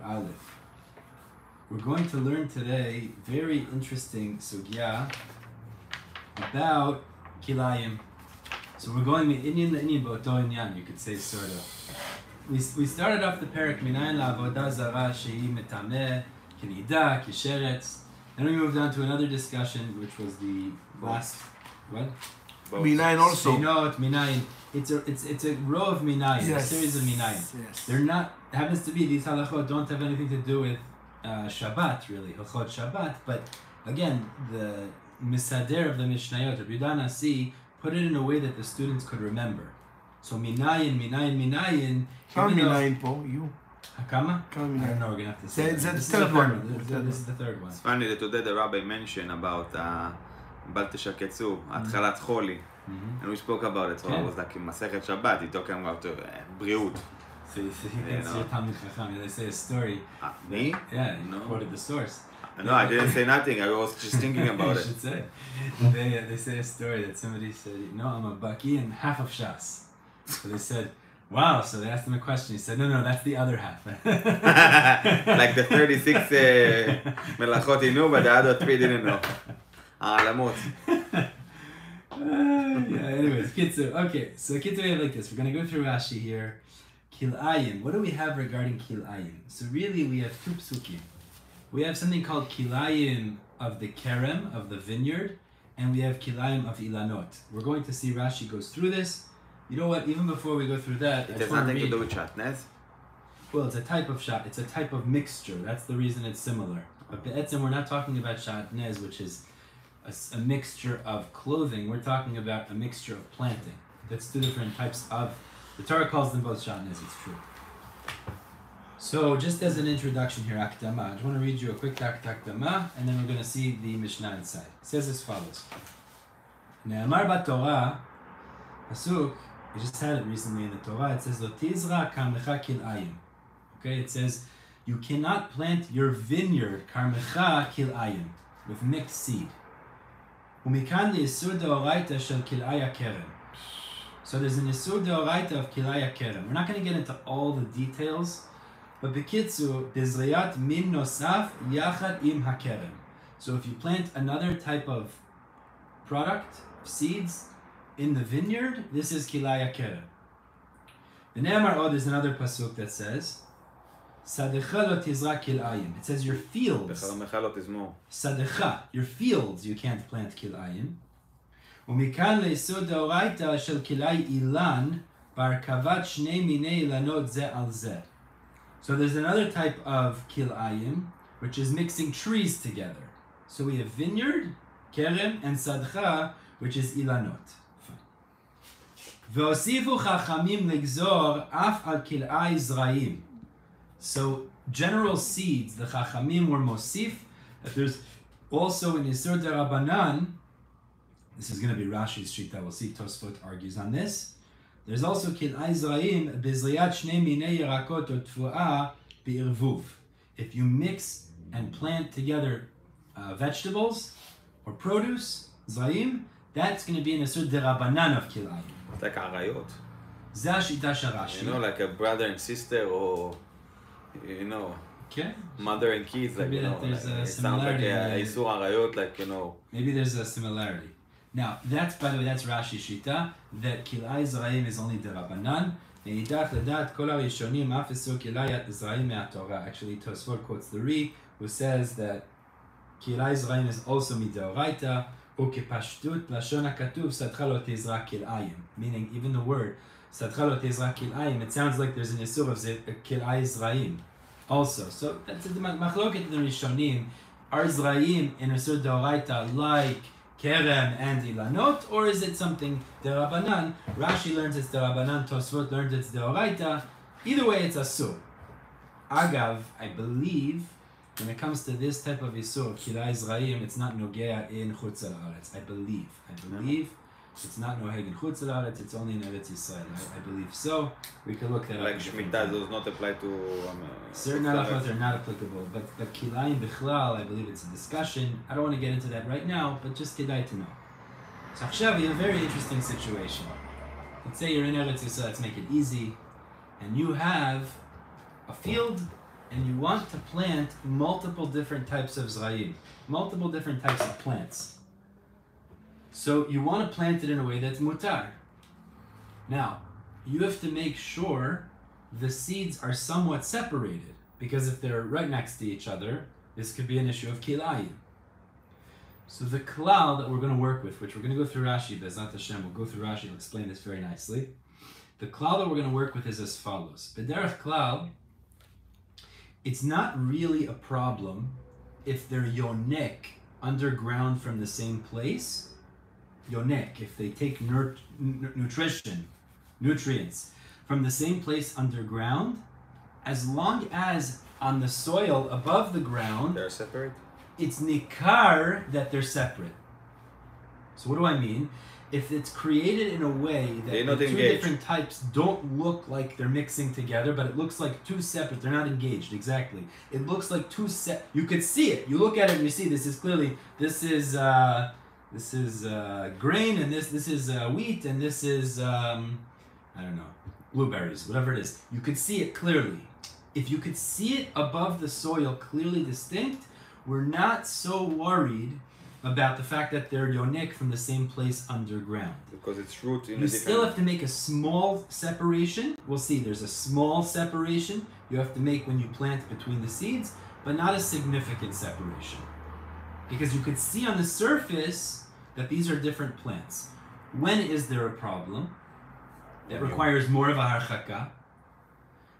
Aleph. We're going to learn today very interesting sugya about kilayim. So we're going with Inyan the Boto Inyan, you could say, sort of. We started off the parak Minayin la'avodah zara shehi metameh kinida kisheretz. Then we moved on to another discussion, which was the last what? Minayin also. Seinot, Minayin. It's a row of Minayin, yes. A series of Minayin. Yes. They're not, happens to be, these halachot don't have anything to do with Shabbat, really, halachot Shabbat, but again, the misader of the Mishnayot, Rabbi Yehuda Nasi, put it in a way that the students could remember. So Minayin. Kama Minayin po, you? Hakama? Kama I Minayin. don't know, we're going to have to say. That's the This third one. This is the third one. It's funny that today the rabbi mentioned about בל תשקצו, התחלת חולי. And we spoke about it, so I was like in Masechet Shabbat, he talking about בריאות. So you can see Talmid Chacham, they say a story. Me? Yeah, you quoted the source. No, I didn't say nothing, I was just thinking about You it. should say. They say a story that somebody said, I'm a baki and half of Shas. So they said, wow, so they asked him a question. He said, no, that's the other half. Like the 36 melachot he knew, but the other 3 didn't know. העלמות. Anyways, Kitzu. Okay, so Kitzu, we have like this. We're going to go through Rashi here. Kilayim. What do we have regarding Kilayim? So really, we have 2 psukim. We have something called Kilayim of the Kerem, of the vineyard, and we have Kilayim of Ilanot. We're going to see Rashi goes through this. You know what? Even before we go through that, It has nothing to do with shatnez? Well, it's a type of shot. It's a type of mixture. That's the reason it's similar. But be'etzem, we're not talking about shatnez, which is a mixture of clothing. We're talking about a mixture of planting. That's 2 different types of... The Torah calls them both shatnez, it's true. So, just as an introduction here, Akdama, I just want to read you a quick Akdama, and then we're going to see the Mishnah inside. It says as follows. Ne'amar b'Torah, Pasuk, we just had it recently in the Torah, it says, Lo tizra karmecha kil'ayim. Okay, it says, you cannot plant your vineyard, karmecha kil'ayim, with mixed seed. Umikan li'isur de'oraita shel kil'aya kerem. So there's an isur de'oraita of kil'aya kerem. We're not going to get into all the details, but bekitzu, bezriyat min nosaf yachad im hakerem. So if you plant another type of product, seeds, in the vineyard, this is kilaya kerem. The Ne'amar there's another pasuk that says, Sadecha lo tizra kil'ayim. It says your fields. Sadecha, your fields, you can't plant kil'ayim. Umikan le'isur de'oraita shel kilay ilan barkavat shnei minei ilanot ze al ze. So there's another type of kil'ayim, which is mixing trees together. So we have vineyard, kerem, and sadcha, which is ilanot. Ve'osifu chachamim legzor af al kil'ay zra'im. So general seeds, the chachamim were mosif, that there's also in Yisur Derabanan, this is going to be Rashi's shita, we'll see Tosfot argues on this. There's also kil'ay zra'im bezriyat shnei minei yerakot or tfu'ah bi'irvuv. If you mix and plant together vegetables or produce, zra'im, that's going to be in Yisur Derabanan of kil'ayim. It's like arayot. זה השיטה של רש"י. You know, like a brother and sister, or okay. Mother and kids, like, Maybe like, a it sounds like similarity. Isur arayot, like, Maybe there's a similarity. Now, that's, by the way, that's Rashi Shita, that kil'ay zra'im is only derabanan. Neidach ledat kol harishonim af isur kil'ay zra'im me'atorah. Actually, Tosfot quotes the Ri, who says that kil'ay zra'im is also midoraita. Ukepashtut lashon hakatuv sadcha lo tizra kil'ayim. Meaning, even the word sadcha lo tizra kil'ayim, it sounds like there's an isur of kil'ay zra'im also. So that's a machloket in the Rishonim. Are zra'im in isur deoraita like kerem and ilanot, or is it something derabanan? Rashi learns it's derabanan, Tosfot learns it's deoraita. Either way, it's asur. Agav, I believe, when it comes to this type of isur, kilay zra'im, it's not nogea in chutz haaretz. I believe it's not noheg in chutz haaretz. It's only in Eretz Yisrael. I believe so. We can look that up. like Shemitah does not apply to... certain halachot are not applicable, but kilayim bichlal, I believe it's a discussion. I don't want to get into that right now, but just kedai to know. So achshav, we have a very interesting situation. Let's say you're in Eretz Yisrael. Let's make it easy, and you have a field and you want to plant multiple different types of zra'im, multiple different types of plants. So you want to plant it in a way that's mutar. Now, you have to make sure the seeds are somewhat separated, because if they're right next to each other, this could be an issue of kilayim. So the klal that we're going to work with, which we're going to go through Rashi, Bezat Hashem, we'll go through Rashi, we'll explain this very nicely. The klal that we're going to work with is as follows. B'derech klal, it's not really a problem if they're yonek underground from the same place. Yonek, if they take nutrients from the same place underground, as long as on the soil above the ground, They're separate? It's nikar that they're separate. So what do I mean? If it's created in a way that the two different types don't look like they're mixing together, but it looks like two separate, they're not engaged, exactly. It looks like two you could see it. You look at it and you see this is clearly, this is grain, and this is wheat, and this is, I don't know, blueberries, whatever it is. You could see it clearly. If you could see it above the soil clearly distinct, we're not so worried about the fact that they're yonik from the same place underground. Because it's root in You still have to make a small separation. We'll see, there's a small separation you have to make when you plant between the seeds, but not a significant separation. Because you could see on the surface that these are different plants. When is there a problem that requires more of a harchaka?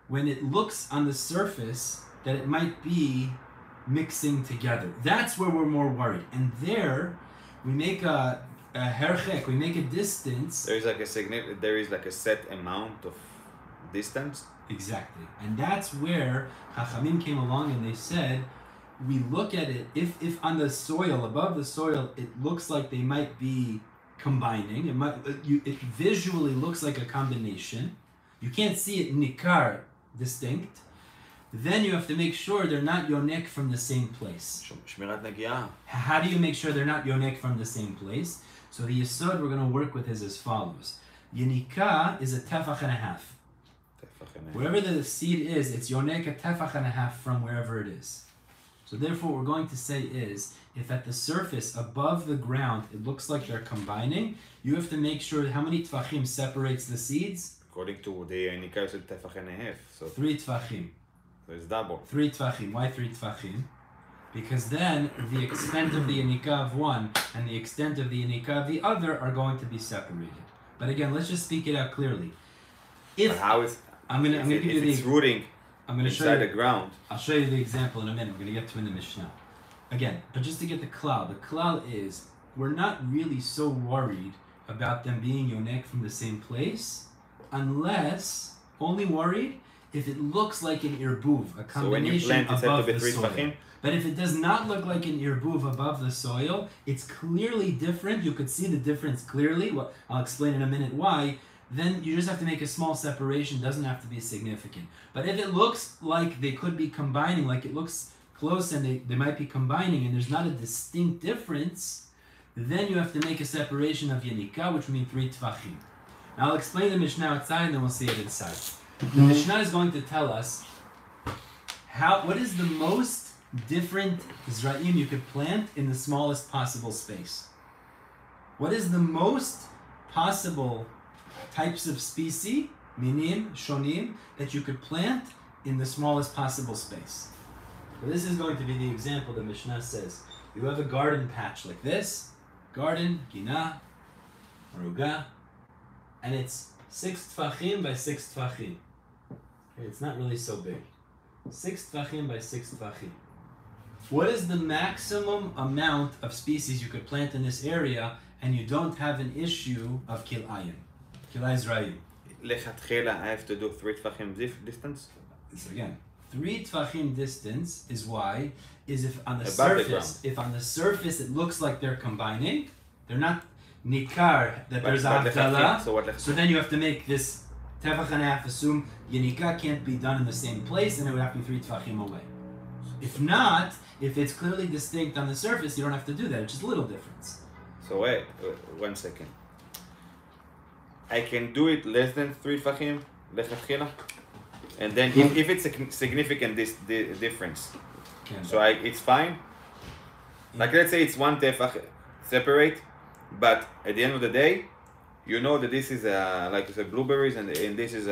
When it looks on the surface that it might be mixing together. That's where we're more worried. And there, we make a herchek, we make a distance. There is like a set amount of distance. Exactly. And that's where Chachamim came along and they said, we look at it, if on the soil, above the soil, it looks like they might be combining, it visually looks like a combination, you can't see it nikar, distinct, then you have to make sure they're not yonek from the same place. Shmirat nagiah. How do you make sure they're not yonek from the same place? So the yesod we're going to work with is as follows. Yenika is a tefach and a half. Wherever the seed is, it's yonek a tefach and a half from wherever it is. So therefore, what we're going to say is, if at the surface, above the ground, it looks like they're combining, you have to make sure how many tefachim separates the seeds? According to the Yenika, it's a tefach and a half. So 3 tefachim. So it's double. 3 tefachim. Why 3 tefachim? Because then the extent of the Yenika of one and the extent of the Yenika of the other are going to be separated. But again, let's just speak it out clearly. But how is I'm gonna give you it's rooting inside the ground? I'll show you the example in a minute. We're going to get to in the Mishnah. Again, but just to get the klal is, we're not really so worried about them being yonek from the same place, unless, only worried if it looks like an irbuv, a combination so when you plant, above the three soil. tefachim? But if it does not look like an irbuv above the soil, it's clearly different. You could see the difference clearly. Well, I'll explain in a minute why. Then you just have to make a small separation. Doesn't have to be significant. But if it looks like they could be combining, like it looks close and they might be combining and there's not a distinct difference, then you have to make a separation of Yenika, which would mean 3 tefachim. Now I'll explain the Mishnah outside and then we'll see it inside. The Mishnah is going to tell us what is the most different Zra'im you could plant in the smallest possible space. What is the most possible types of species, minim, shonim, that you could plant in the smallest possible space. So this is going to be the example that Mishnah says. You have a garden patch like this, garden, gina, aruga, and it's 6 tefachim by 6 tefachim. It's not really so big. 6 tefachim by 6 tefachim. What is the maximum amount of species you could plant in this area and you don't have an issue of kilayim? Kilay Zra'im. Lechatchila, I have to do 3 tefachim distance? So again, 3 tefachim distance is why, is if on the surface it looks like they're combining, they're not nikar, that there's avdala, so then you have to make this tefach and a half, assume yenika can't be done in the same place, and it would have to be 3 tefachim away. If not, if it's clearly distinct on the surface, you don't have to do that, it's just a little difference. So wait 1 second. I can do it less than 3 tefachim, lechatchila? And then if it's a significant difference, so it's fine. Like let's say it's one tefach separate, but at the end of the day, you know that this is like you said, blueberries and this is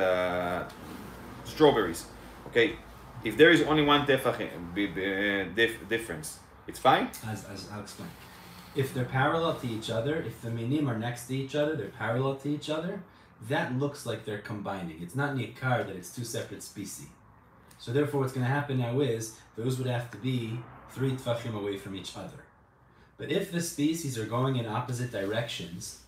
strawberries. Okay, if there is only one tefach difference, it's fine. As I'll explain. If they're parallel to each other, if the minim are next to each other, they're parallel to each other, that looks like they're combining. It's not nikar that it's two separate species. So therefore what's going to happen now is, those would have to be 3 tefachim away from each other. But if the species are going in opposite directions,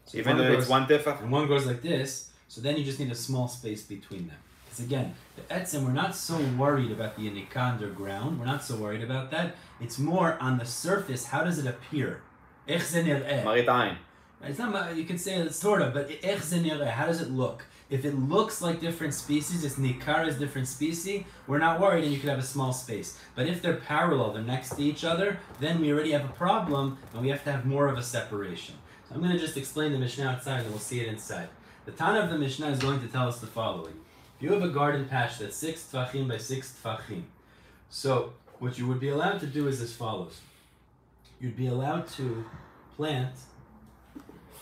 so even though it's one tefach, and one goes like this, so then you just need a small space between them. Because again, the etzem, we're not so worried about the yanika underground. We're not so worried about that. It's more on the surface. How does it appear? Ech ze nir'eh. Marit ayin. It's not. You can say it's sort of, but ech ze nir'eh. How does it look? If it looks like different species, it's nikar as different species, we're not worried and you could have a small space. But if they're parallel, they're next to each other, then we already have a problem and we have to have more of a separation. So I'm going to just explain the Mishnah outside and we'll see it inside. The Tana of the Mishnah is going to tell us the following. If you have a garden patch that's 6 tefachim by 6 tefachim, so what you would be allowed to do is as follows. You'd be allowed to plant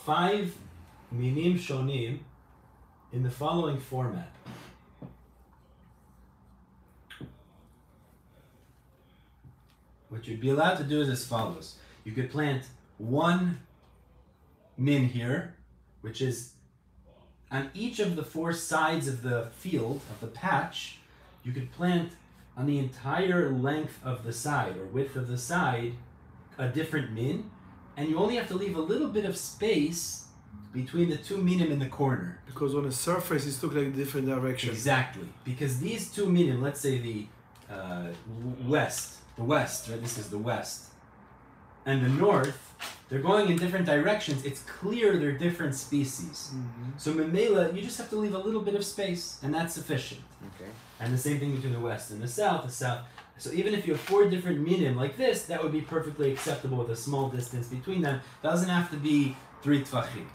5 minim shonim in the following format. What you'd be allowed to do is as follows. You could plant 1 min here, which is on each of the 4 sides of the field, of the patch. You could plant on the entire length of the side, or width of the side, a different min, and you only have to leave a little bit of space between the 2 minim in the corner. Because on the surface it's looking like a different direction. Exactly. Because these 2 minim, let's say the west, right? This is the west. And the north, they're going in different directions. It's clear they're different species. Mm-hmm. So memela, you just have to leave a little bit of space, and that's sufficient. Okay. And the same thing between the west and the south. So even if you have 4 different minim like this, that would be perfectly acceptable with a small distance between them. Doesn't have to be 3 tefachim.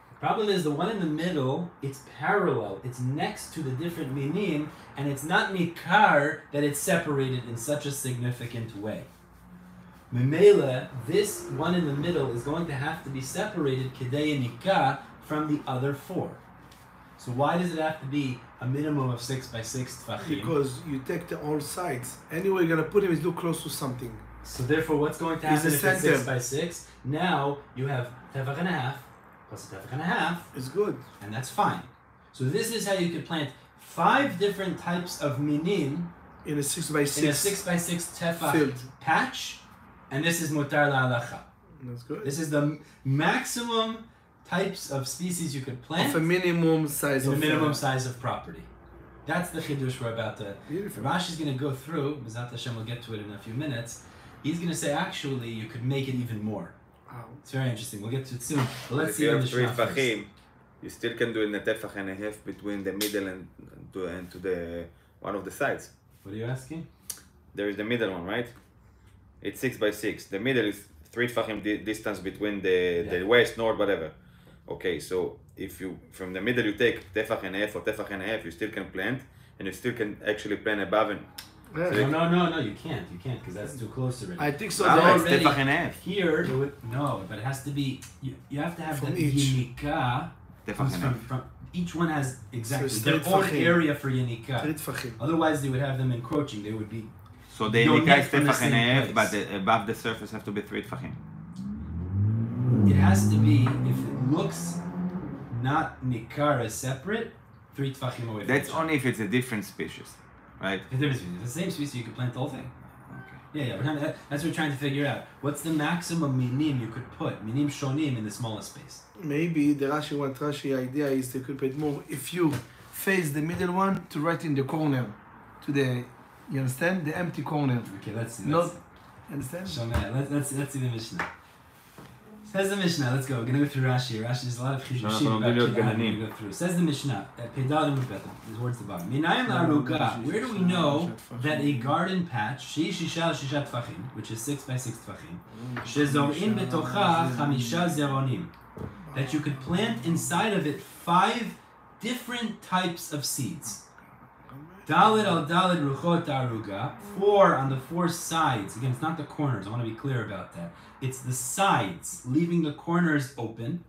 The problem is the one in the middle, it's parallel. It's next to the different minim, and it's not nikar that it's separated in such a significant way. Memela, this one in the middle is going to have to be separated kedei nikah from the other 4. So why does it have to be a minimum of 6 by 6 tefachim? Because you take the all sides. Anyway, you're gonna put him is look close to something. So therefore, what's going to happen if it's 6 by 6? Now you have tefach and a half plus a tefach and a half. It's good, and that's fine. So this is how you could plant 5 different types of minim in a 6 by 6 in a 6 by 6 tefach field patch, and this is mutar la'alacha. That's good. This is the maximum types of species you could plant of a minimum size in of a minimum size of property. That's the chidush we're about to. Beautiful. Rashi's going to go through. Mizat Hashem will get to it in a few minutes. He's going to say actually you could make it even more. Wow. It's very interesting. We'll get to it soon. But let's if see you the have 3 Mishnah first. tefachim, you still can do in a tefach and a half between the middle and to the one of the sides. What are you asking? There is the middle one, right? It's 6 by 6. The middle is 3 tefachim distance between the west, north, whatever. Okay, so if you from the middle you take tefach and a half or tefach and a half, you still can plant, and you still can actually plant above and. Yeah. So no, you can't because that's too close already. I think so. It's Already tefach and a half. Here, but it has to be. You have to have From the each. Yenika. Tefach and a half. From each one has exactly So their it's own tefachim. area for Yenika. 3 tefachim. Otherwise, they would have them encroaching. They would be. So the Your Yenika neck is from the tefach and a same half, but place. above the surface have to be 3 tefachim. It has to be if it looks not nikar as separate, 3 tefachim away. That's from only if it's a different species, right? the difference between the same species. You could plant the whole thing. Okay. Yeah. That's what we're trying to figure out. What's the maximum minim you could put? Minim shonim in the smallest space. Maybe the Rashi idea is they could put more if you face the middle one to right in the corner, to the, you understand, the empty corner. Okay, let's see. Not, understand? Shomeh, let's see the Mishnah. Says the Mishnah, let's go. We're going to go through Rashi. Rashi, there's a lot of chidushim about Kedah we're going to go through. Says the Mishnah, Pedal towards the bottom. Minayim la'aruka, where do we know that a garden patch, shisha tefachim, which is 6 by 6 tefachim, shezor'in betocha chamisha zeronim, that you could plant inside of it 5 different types of seeds. Dalid al dalid ruchot aruga. 4 on the 4 sides. Again, it's not the corners. I want to be clear about that. It's the sides, leaving the corners open.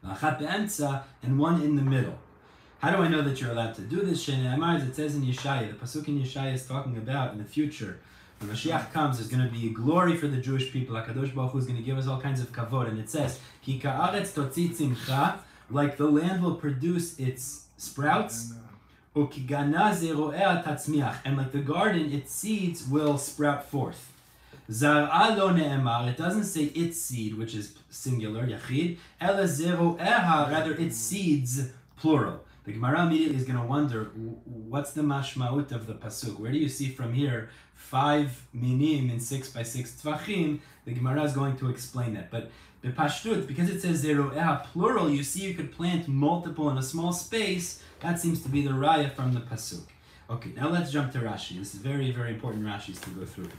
Achat be'emtza, and 1 in the middle. How do I know that you're allowed to do this? It says in Yeshaya, the pasuk in Yeshaya is talking about in the future. When Mashiach comes, there's going to be glory for the Jewish people. HaKadosh Baruch Hu is going to give us all kinds of kavod. And it says, Ki ka'aretz totzi tzimcha, like the land will produce its sprouts. Uki gana zero'ea tatzmiach, and like the garden, its seeds will sprout forth. Zar'a lo ne'emar, it doesn't say its seed, which is singular, yachid. Ela zero'eha, rather its seeds, plural. The Gemara immediately is going to wonder, what's the mashmaut of the pasuk? Where do you see from here 5 minim in 6 by 6 tefachim? The Gemara is going to explain that. But the pashtut, because it says zero'eha plural, you see you could plant multiple in a small space. That seems to be the raya from the pasuk. Okay, now let's jump to Rashi. This is very, very important Rashis to go through.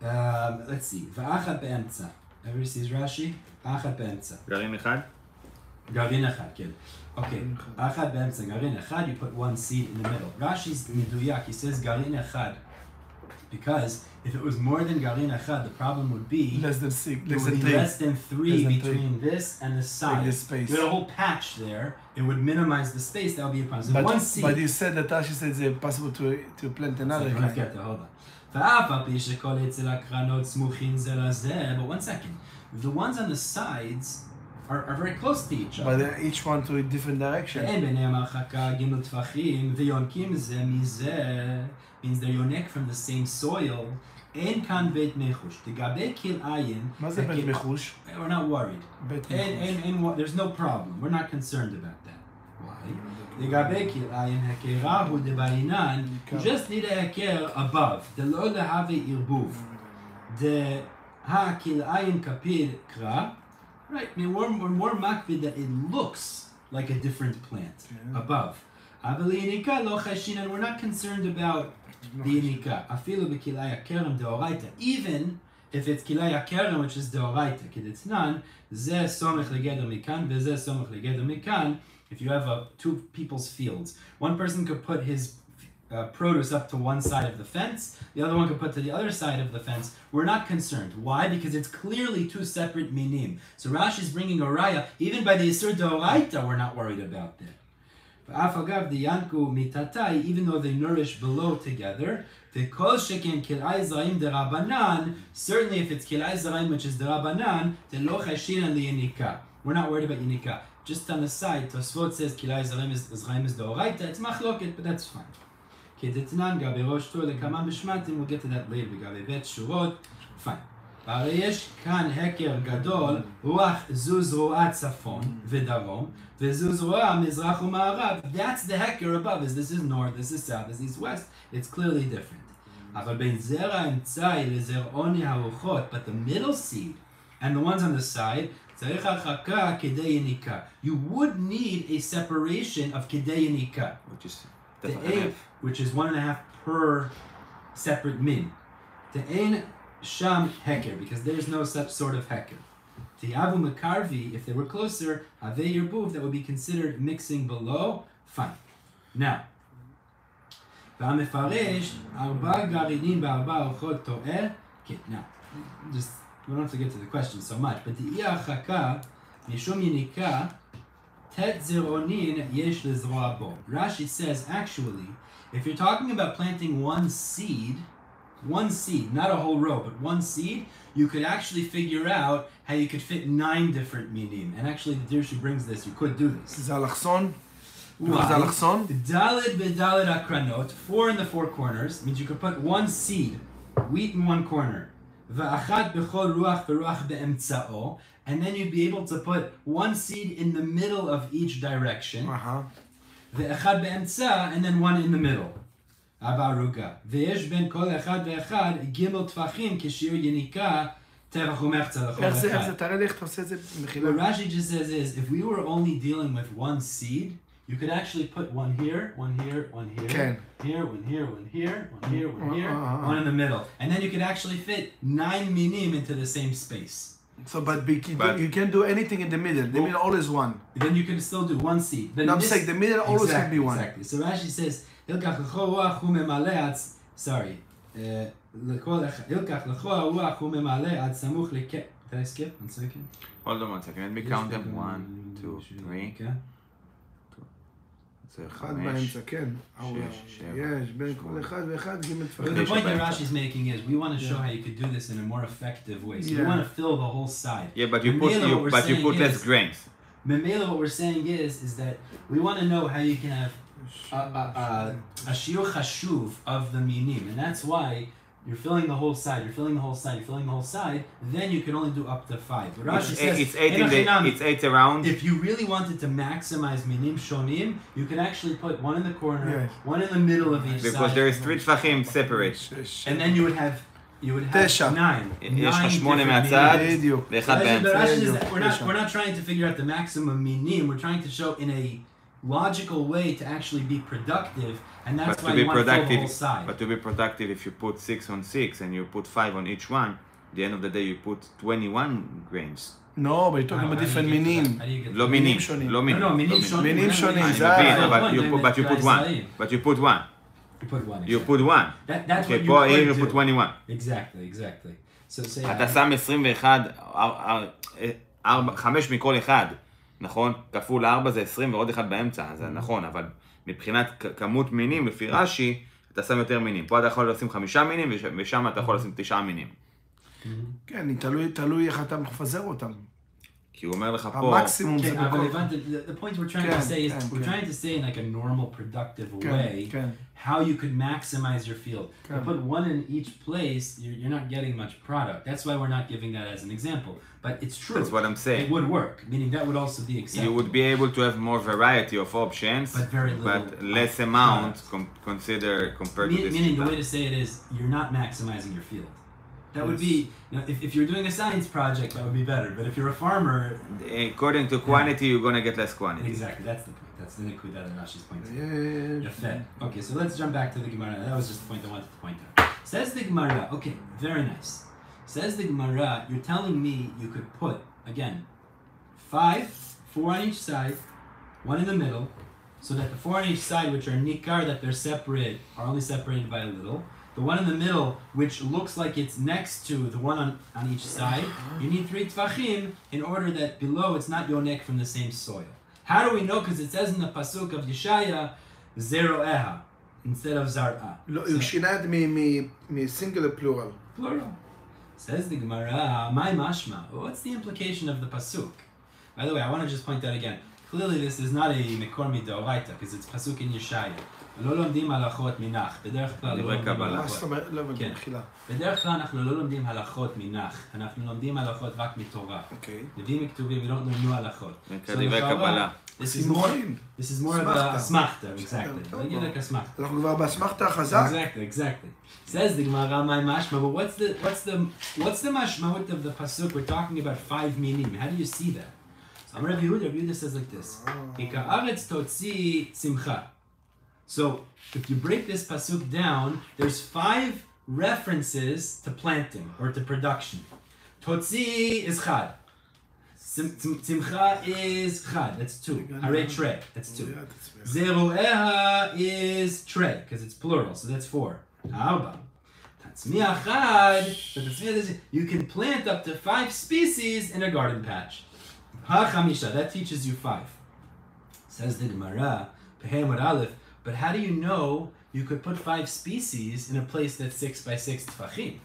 Let's see. Va'achat be'emtza. Everybody sees Rashi? Va'achat be'emtza. גרעין אחד? Garin echad, kid. Okay, achad be'emtza, garin echad, you put 1 seed in the middle. Rashi's miduyak, he says garin echad, because if it was more than garin echad, the problem would be less than 6, it would be less than 3 between this and the side. This space. You had a whole patch there. It would minimize the space. That would be a problem. So but, 1 seed. But you said that Rashi said it's impossible to plant another Let's get there. Hold on. But 1 second. The ones on the sides are very close to each other. But they're each one to a different direction. Means they're yonek from the same soil. We're not worried. There's no problem. We're not concerned about that. Why? You just need a heker above. Right, I mean, we're more makvid that it looks like a different plant above. And we're not concerned about the inika. Even if it's kilaya kerem, which is deoraita, kiditznan, zeh somech legeder mikan, vezeh somech legeder mikan. If you have 2 people's fields, one person could put his produce up to one side of the fence, the other one could put to the other side of the fence. We're not concerned. Why? Because it's clearly 2 separate minim. So Rashi is bringing a raya. Even by the Yisur D'Oraita, we're not worried about that. Even though they nourish below together, certainly if it's kilai zaraim, which is derabanan, we're not worried about yinika. Just on the side, Tosfot says kilai zaraim is d'oraita. It's machloket, but that's fine. We'll get to that later. Fine. יש כאן הקר גדול, רוח זו זרועה צפון ודרום, וזו זרועה מזרח ומערב. That's the heker above. This is north, this is south, this is west. It's clearly different. אבל בין זרע האמצעי לזרעוני הרוחות, but the middle seed and the ones on the side, צריך הרחקה כדי יניקה. You would need a separation of כדי יניקה, which is 1.5 per separate min. Te'en sham heker, because there's no such sort of heker. Ti'avu mekarvi, if they were closer, havei yerbuv, that would be considered mixing below. Fine. Now, v'amefaresh arba garinim ba'arba orchot to'er. Okay, now, just, we don't have to get to the question so much, but the i'achaka mishum yinika tet zeronin yesh lezroa bo. Rashi says, actually, if you're talking about planting one seed, not a whole row, but one seed, you could actually figure out how you could fit 9 different minim. And actually, the Dirshu brings this. You could do this. Zalachson. Dalid bedalid akranot. 4 in the 4 corners means you could put 1 seed, wheat in one corner. Va'achat bechol ruach v'ruach be'emtza'o. And then you'd be able to put 1 seed in the middle of each direction. Ve'echad be'emtza, and then 1 in the middle. Abaruga. Ve'esh ben kol echad ve'echad gimel tefachim k'shir yinika tefach u'mechza l'chol echad. What Rashi just says is, if we were only dealing with 1 seed, you could actually put 1 here, 1 here, 1 here, here, 1 here, 1 here, 1 here, 1 here, 1 in the middle. And then you could actually fit 9 minim into the same space. So, but you can't do anything in the middle. The middle always one. Then you can still do one seed. But No, I'm saying the middle always can be one. Exactly. So Rashi says, "Hilkach lecho ruach hu memale ad." Sorry. Hilkach lecho ruach hu memale ad samuch leke. Did I skip? 1 second. Hold on 1 second. Let me count them. 1, 2, 3. Okay. אחד באמצע, כן. יש, בין כל אחד ואחד ג' But the point that Rashi's making is, we want to show how you could do this in a more effective way. So you want to fill the whole side. Yeah, but you put less grains. Memela, what we're saying is that we want to know how you can have a shiur chashuv of the minim, and that's why you're filling the whole side, you're filling the whole side, you're filling the whole side, then you can only do up to 5. But Rashi says, it's 8 around. If you really wanted to maximize minim shonim, you could actually put one in the corner, one in the middle of each side. Because there is 3 tefachim separate. And then you would have 9. יש לך 8 מהצד, ואחד באמצע. We're not trying to figure out the maximum minim, we're trying to show in a logical way to actually be productive, and that's why you want to fill the whole side. But to be productive, if you put 6 on 6 and you put 5 on each one, at the end of the day you put 21 grains. No, but you're talking about different minim. לא מינים, לא מינים. No, מינים שונים. מינים שונים, אני מבין, but you put one. But you put one. You put one. You put one. That's what you פה here you could put 21. Exactly. So say... אתה שם 21, 5 מכל אחד. נכון? כפול 4 זה 20 ועוד אחד באמצע, זה נכון, אבל מבחינת כמות מינים, לפי רש"י, אתה שם יותר מינים. פה אתה יכול לשים 5 מינים, ושם אתה יכול לשים 9 מינים. כן, תלוי איך אתה מפזר אותם. כי הוא אומר לך פה... המקסימום זה בכל... The point we're trying to say is, we're trying to say in like a normal, productive way, how you could maximize your field. You put one in each place, you're not getting much product. That's why we're not giving that as an example. But it's true. That's what I'm saying. It would work, meaning that would also be acceptable. You would be able to have more variety of options, but less amount compared to this. Meaning the way to say it is, you're not maximizing your field. That would be, if you're doing a science project, that would be better. But if you're a farmer... According to quantity, you're going to get less quantity. Exactly, that's the point. That's the nikuda that Rashi's pointing out. Okay, so let's jump back to the Gemara. That was just the point I wanted to point out. Says the Gemara, okay, very nice. Says the Gemara, you're telling me you could put, again, 4 on each side, 1 in the middle, so that the 4 on each side, which are nikar, that they're separate, are only separated by a little. The one in the middle, which looks like it's next to the one on each side, you need 3 tefachim in order that below it's not yonek from the same soil. How do we know? Because it says in the pasuk of Yeshaya, zero'eha, instead of zar'a. הוא שינה את מ-single לפלורל. Plural. Says the Gemara, my mashma. What's the implication of the pasuk? By the way, I want to just point out again. Clearly, this is not a מקור מדאורייתא, because it's pasuk in Yeshaya. לא לומדים הלכות מנח. בדרך כלל לא לומדים הלכות. בדרך כלל אנחנו לא לומדים הלכות מנח. אנחנו לומדים הלכות רק מתורה. נביאים כתובים, we don't learn הלכות. דברי קבלה. This is more of a asmachta, exactly. נגיד like asmachta. אנחנו כבר באסמכתה החזק. Exactly. Says the Gemara, my mashma, but what's the mashmaut of the pasuk? We're talking about 5 minim. How do you see that? So Rabbi Yehuda says like this. Ika aretz totzi tzimcha. So, if you break this pasuk down, there's 5 references to planting or to production. Totzi is chad. Tzimcha is chad. That's 2. Hare tre. That's 2. Zero'eha is tre, because it's plural, so that's 4. Arba. Tatzmiya chad. You can plant up to 5 species in a garden patch. Ha chamisha. That teaches you 5. Says the Gemara, Pehem Aleph. But how do you know you could put 5 species in a place that's 6 by 6 tefachim?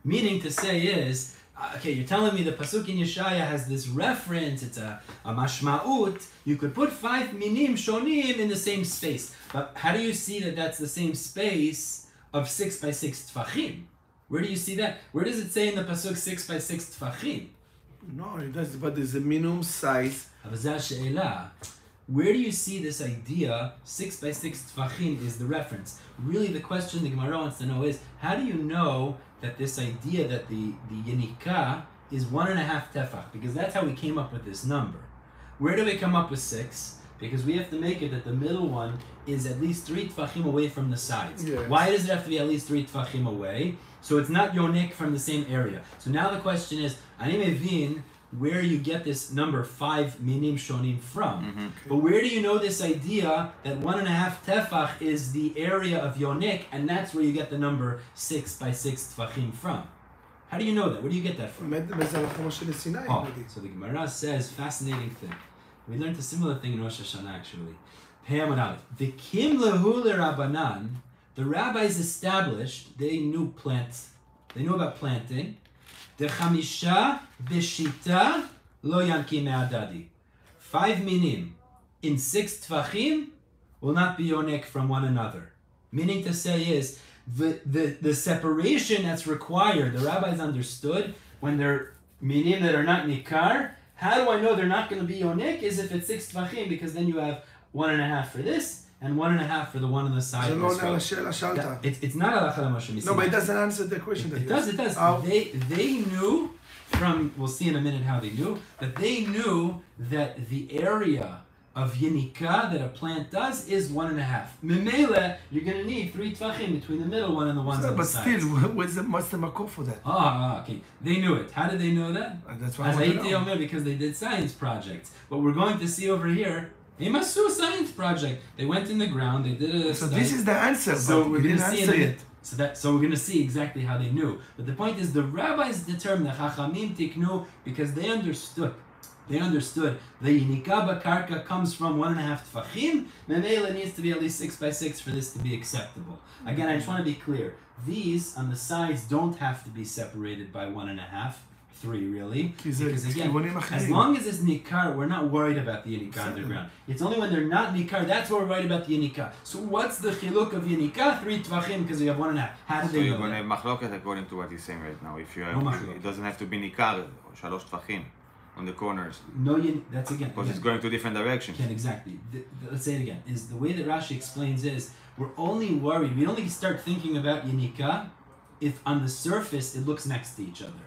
Meaning to say is, okay, you're telling me the pasuk in Yeshaya has this reference, it's a mashma'ut, you could put 5 minim shonim in the same space. But how do you see that that's the same space of 6 by 6 tefachim? Where do you see that? Where does it say in the pasuk 6 by 6 tefachim? No, it does, but there's a minimum size. Where do you see this idea, 6 by 6 tefachim is the reference? Really, the question the Gemara wants to know is, how do you know that this idea that the yenika is 1.5 tefach? Because that's how we came up with this number. Where do we come up with 6? Because we have to make it that the middle one is at least 3 tefachim away from the sides. Yes. Why does it have to be at least 3 tefachim away? So it's not yonik from the same area. So now the question is, אני מבין where you get this number 5 minim shonim from. But where do you know this idea that 1.5 tefach is the area of yonik, and that's where you get the number 6 by 6 tefachim from? How do you know that? Where do you get that from? So the Gemara says, fascinating thing. We learned a similar thing in Rosh Hashanah actually. V'kim lehu l'Rabbanan, the rabbis established, they knew plants, they knew about planting. The chamisha b'shita lo yanki me'adadi. 5 minim in 6 tefachim will not be yonik from one another. Meaning to say is, the separation that's required, the rabbis understood when they're minim that are not nikar. How do I know they're not going to be yonik? Is if it's 6 tefachim, because then you have 1.5 for this and 1.5 for the one on the side. It's not halacha l'Moshe Misinan. No, but it doesn't answer the question. It does. They knew from, we'll see in a minute how they knew, but they knew that the area of yinika that a plant does is 1.5. Memele, you're going to need 3 tefachim between the middle one and the ones on the sides. But still, what's the makor for that? Okay. They knew it. How did they know that? That's why I want to know. Because they did science projects. What we're going to see over here, they must do a science project. They went in the ground, they did a study. This is the answer, so we're going to see it. So we're going to see exactly how they knew. But the point is, the rabbis determined, the chachamim tiknu, because they understood the yinika b'karka comes from 1.5 tefachim. Memele needs to be at least 6 by 6 for this to be acceptable. Again, I just want to be clear. These on the sides don't have to be separated by 1.5. 3 really, because again, as long as it's nikar, we're not worried about the yinika underground. It's only when they're not nikar that's where we're worried about the yinika. So what's the chiluk of yinika? 3 tvachim because you have 1.5. How do they know? So you're going to have machloket according to what he's saying right now. If you have, it doesn't have to be nikar, 3 tvachim on the corners. No, that's again. Because it's going to different directions. Yeah, exactly. Let's say it again. Is the way that Rashi explains is we're only worried. We only start thinking about yinika if on the surface it looks next to each other.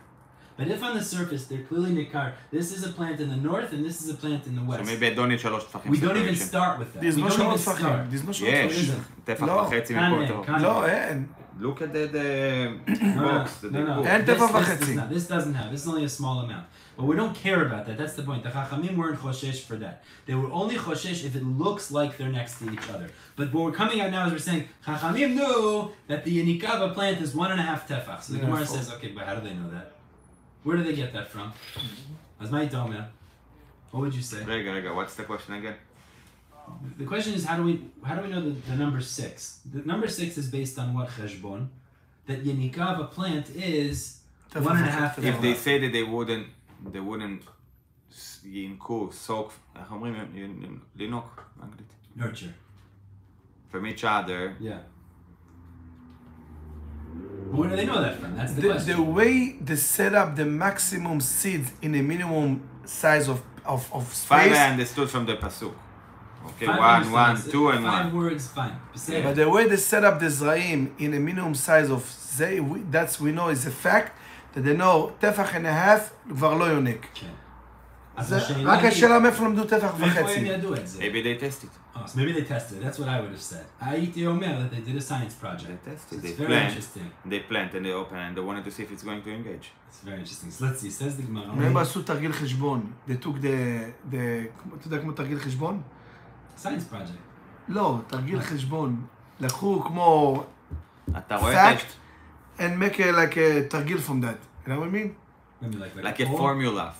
But if on the surface they're clearly nikar, this is a plant in the north and this is a plant in the west. So maybe I don't need 3 tefachim. We don't even start with that. There's no 3 tefachim. There's no 3 tefachim. טפח וחצי מכל לא, אין. Look at the box. No. אין טפח וחצי. This doesn't have. This is only a small amount. But we don't care about that. That's the point. The Chachamim weren't choshesh for that. They were only choshesh if it looks like they're next to each other. But what we're coming at now is we're saying Chachamim knew that the Yenikava plant is 1.5 tefach. So the Gemara says, okay, but how do they know that? Where do they get that from? As my Tomer, what would you say? Rega, what's the question again? The question is how do we know the number 6? The number 6 is based on what cheshbon? That Yenikava plant is 1.5 tefach. If they say that they wouldn't ינקו, soak, איך אומרים? לינוק, באנגלית. Nurture. From each other. Yeah. But where do they know that from? That's the question. The way they set up the maximum seeds in a minimum size of space. 5 I understood from the pasuk. Okay, 1, 2, and 1. 5 words, fine. But the way they set up the zraim in a minimum size of zay, that's we know is a fact that they know טפח and a half כבר לא יונק. כן. רק השאלה מאיפה למדו טפח וחצי. מאיפה הם ידעו את זה? Maybe they tested. Oh, so maybe they tested it. That's what I would have said. הייתי אומר that they did a science project. They tested. It's They very plant. interesting. They plant and they open and they wanted to see if it's going to engage. It's very interesting. So let's see. Says the Gemara. הם עשו תרגיל חשבון. They took אתה יודע כמו תרגיל חשבון? Science project. לא, תרגיל חשבון. לקחו כמו אתה רואה את fact and make like a תרגיל from that. You know what I mean? Maybe like a formula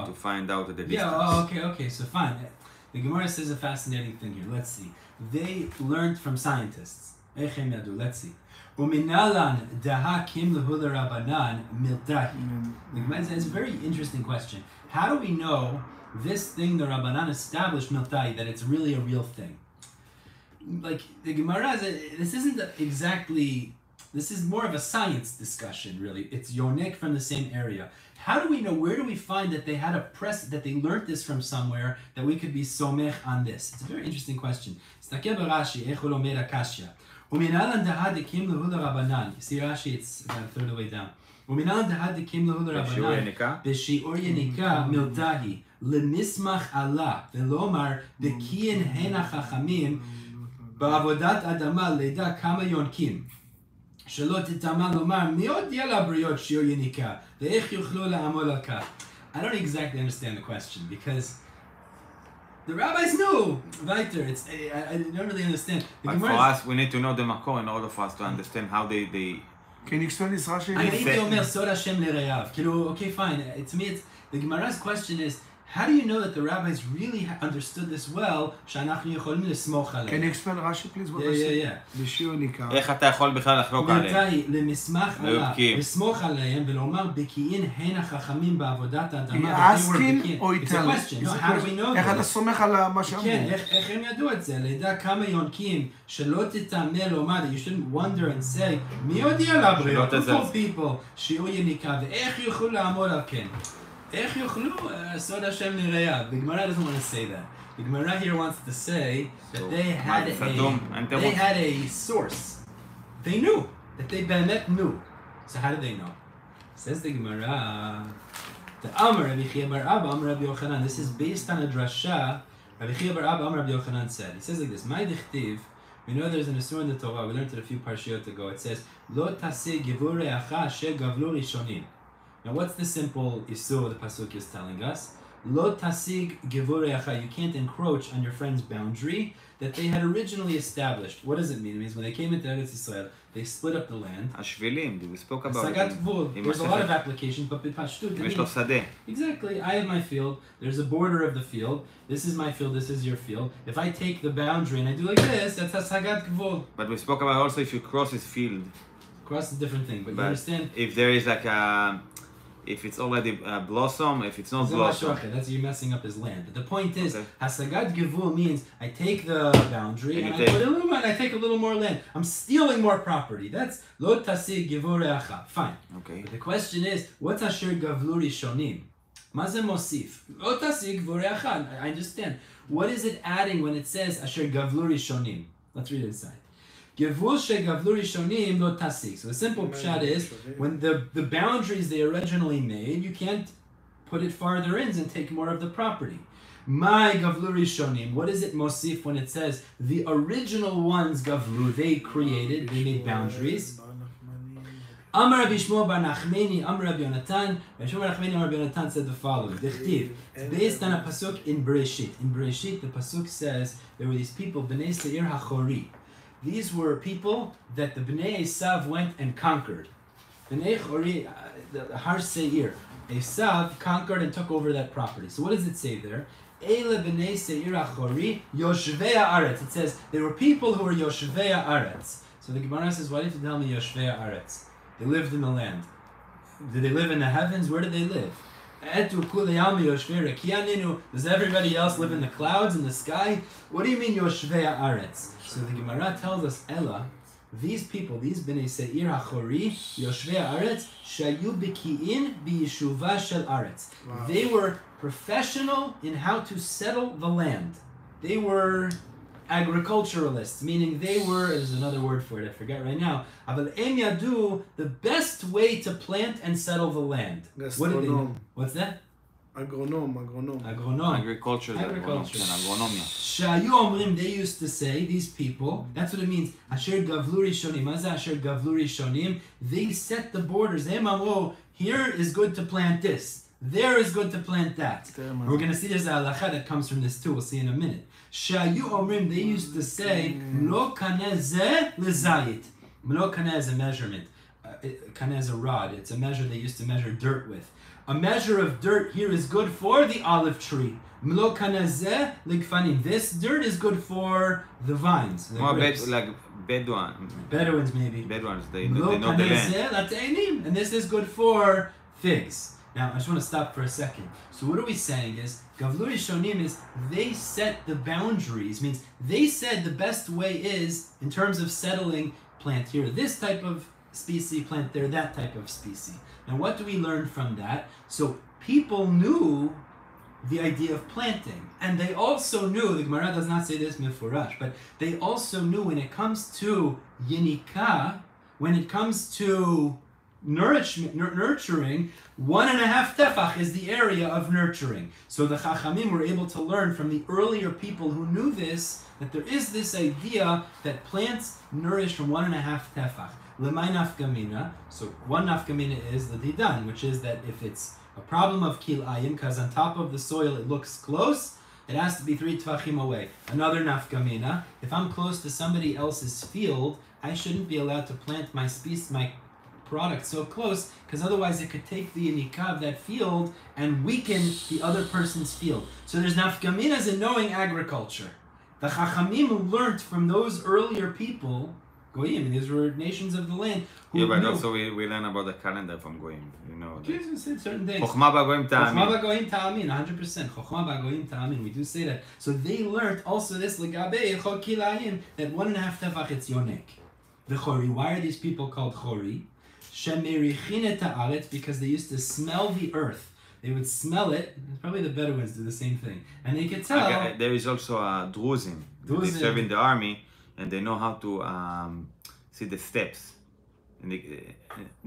to find out the distance. Yeah, okay, so fine. The Gemara says a fascinating thing here. Let's see. They learned from scientists. Let's see. Uminalan daha kim lehu rabanan miltahi. The Gemara says it's a very interesting question. How do we know this thing the Rabbanan established miltahi, that it's really a real thing? Like the Gemara says, this is more of a science discussion, really. It's yonik from the same area. How do we know, where do we find that they had a that they learned this from somewhere, that we could be somech on this? It's a very interesting question. You see Rashi, it's about a third of the way down. בשיעור יניקה מילתהי למסמך עלה ולומר דקיין הן החכמים בעבודת אדמה לידע כמה יונקים. שלא תטמא לומר, מי הודיע לבריות שיהיו יניקה, ואיך יוכלו לעמוד על כך? I don't exactly understand the question, because the rabbis knew. Weiter, I don't really understand. But for us, we need to know the makor in order for us to understand how they Can you explain this Rashi? אני הייתי אומר, סוד השם לרעיו. כאילו, okay, fine. To me, the Gemara's question is, how do you know that the rabbis really understood this well, שאנחנו יכולים לסמוך עליהם? Can you explain Rashi, please? What בשיעור ניכר. איך אתה יכול בכלל לחלוק עליהם? לסמוך עליהם ולומר בקיאים הן החכמים בעבודת האדמה. asking or It's a question. No, how do we know איך this? אתה סומך על מה שאמרו? כן, איך הם ידעו את זה? לידע כמה יונקים שלא תטמא לומר, you shouldn't wonder and say, מי הודיע לבריות? All people שיהיו יניקה, ואיך יוכלו לעמוד על כן? איך יוכלו סוד השם לרעיו? The Gemara doesn't want to say that. The Gemara here wants to say that they had a source. They knew. That they באמת knew. So how did they know? Says the Gemara, the Amar Rabbi Chia bar Abba, Amar Rabbi Yochanan. This is based on a drasha. Rabbi Chia bar Abba, Amar Rabbi Yochanan said. He says like this, my dichtiv, we know there's an Isur in the Torah, we learned it a few parshiyot ago. It says, Lo taseh givur re'acha asher gavlu rishonim. Now what's the simple Isur the Pasuk is telling us? Lo tasig gevurecha, you can't encroach on your friend's boundary that they had originally established. What does it mean? It means when they came into Eretz Yisrael, they split up the land. השבילים, we spoke about it. There's a lot of applications, but b'pashtut. Exactly. I have my field. There's a border of the field. This is my field. This is your field. If I take the boundary and I do like this, that's hasagat gvul. But we spoke about also if you cross his field. Cross is a different thing, but you understand? If there is like a... If it's already blossom, if it's not blossom. That's you're messing up his land. But the point is, hasagat gevul means I take the boundary and I take a little more land. I'm stealing more property. That's lo tasig gevul re'acha. Fine. Okay. But the question is, what's asher gavlu rishonim? Ma ze mosif? Lo tasig gevul re'acha. I understand. What is it adding when it says asher gavlu rishonim? Let's read it inside. Gevul shegavlu rishonim lo tasig. So the simple pshat is, when the boundaries they originally made, you can't put it farther in and take more of the property. My gavlu rishonim. What is it mosif when it says the original ones gavlu, they created, they made boundaries? Amar Rabbi Shmuel bar Nachmani, Amar Rabbi Yonatan. Rabbi Shmuel bar Nachmani, Amar Rabbi Yonatan said the following. Dichtiv. It's based on a pasuk in Bereshit. In Bereshit, the pasuk says there were these people, Bnei Seir HaChori. These were people that the Bnei Esav went and conquered. Bnei Chori, the Har Seir. Esav conquered and took over that property. So what does it say there? Eile Bnei Seir HaChori Yoshvei Haaretz. It says there were people who were Yoshvei Haaretz. So the Gemara says, why did you tell me Yoshvei Haaretz? They lived in the land. Did they live in the heavens? Where did they live? Does everybody else live in the clouds, in the sky? What do you mean Yoshvei Haaretz? So the Gemara tells us, Ella, these people, these Bnei Seir HaChori, Yoshvei Haaretz, Shayu Beki'in B'Yeshuva Shel Haaretz. They were professional in how to settle the land. They were agriculturalists, meaning they were, there's another word for it, I forget right now, Aval Em Yadu, the best way to plant and settle the land. What did they know? What's that? Agronome. Agriculture. Shayu Omrim, they used to say, these people, that's what it means, Asher Gavlu Rishonim, Maza Asher Gavlu Rishonim, they set the borders, they mamro, here is good to plant this, there is good to plant that. We're going to see there's a halacha that comes from this too, we'll see in a minute. Shayu Omrim, they used to say, Lo kaneh zeh lezayit. Lo kaneh is a measurement. Kaneh is a rod. It's a measure they used to measure dirt with. A measure of dirt here is good for the olive tree. Lo kaneh zeh ligfanim. This dirt is good for the vines. Like Bedouins maybe. Bedouins, they know the land. And this is good for figs. Now, I just want to stop for a second. So what are we saying is, Gavlu Rishonim is, they set the boundaries, means they said the best way is, in terms of settling, plant here this type of species, plant there that type of species. Now what do we learn from that? So people knew the idea of planting. And they also knew, the Gemara does not say this mifurash, but they also knew when it comes to yinika, when it comes to nurturing, 1.5 tefach is the area of nurturing. So the Chachamim were able to learn from the earlier people who knew this, that there is this idea that plants nourish from 1.5 tefach. Lemay nafkamina. So one nafkamina is the didan, which is that if it's a problem of kilayim, because on top of the soil it looks close, it has to be 3 tefachim away. Another nafkamina, if I'm close to somebody else's field, I shouldn't be allowed to plant my product so close, because otherwise it could take the yanika of that field and weaken the other person's field. So there's nafkaminas in knowing agriculture. The Chachamim learned from those earlier people, Goyim, these were nations of the land. Who but knew. also we learn about the calendar from Goyim, Jesus said certain things. Chokhmah b'goyim ta'amin. Chokhmah b'goyim ta'amin, 100%. Chokhmah b'goyim ta'amin, we do say that. So they learned also this, l'gabei echol kilayim, that 1.5 tefach it's yonek. The chori, why are these people called chori? Shemerichin et ha'aretz, because they used to smell the earth. They would smell it. Probably the Bedouins do the same thing, and they could tell. There is also a Druzim. They serve in the army, and they know how to see the steps. And they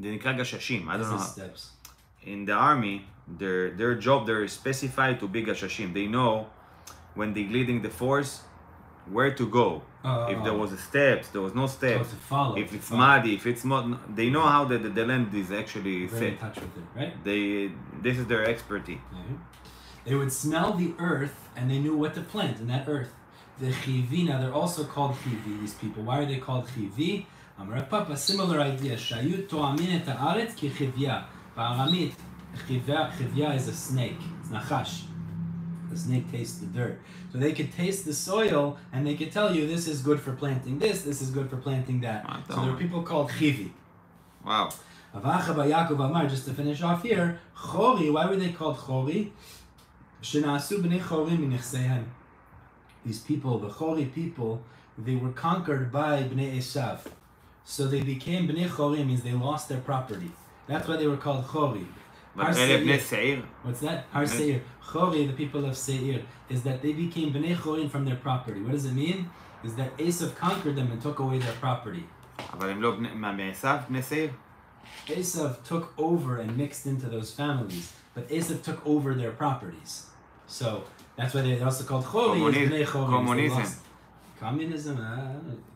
nikra gashashim. I don't know. Steps. In the army, their job they're specified to be gashashim. They know when they're leading the force where to go. If there was a steps, there was no steps. So to follow. If it's muddy, if it's mud, they know how the land is actually set. In touch with it, right? This is their expertise. Mm-hmm. They would smell the earth and they knew what to plant in that earth. The chivina, they're also called chivi, these people. Why are they called chivi? A similar idea. Shayut to'amin et ha'aretz ki chivya. Ba'aramit, chivya is a snake. It's nachash. The snake tastes the dirt. So they could taste the soil and they could tell you this is good for planting this is good for planting that. So there are people called chivi. Wow. Avacha ba'Yakov Amar, just to finish off here, chori, why were they called chori? Shenasu b'nei chorim minichseihem. These people, the chori people, they were conquered by b'nei Esav. So they became b'nei chorim, means they lost their property. That's why they were called chori. But b'nei Seir. What's that? Har Seir. Chori, the people of Seir, is that they became b'nei chorim from their property. What does it mean? Is that Esav conquered them and took away their property. אבל הם לא מעשיו בני seir? Esav took over and mixed into those families, but Esav took over their properties. So that's why they're also called chori. Communism. Communism?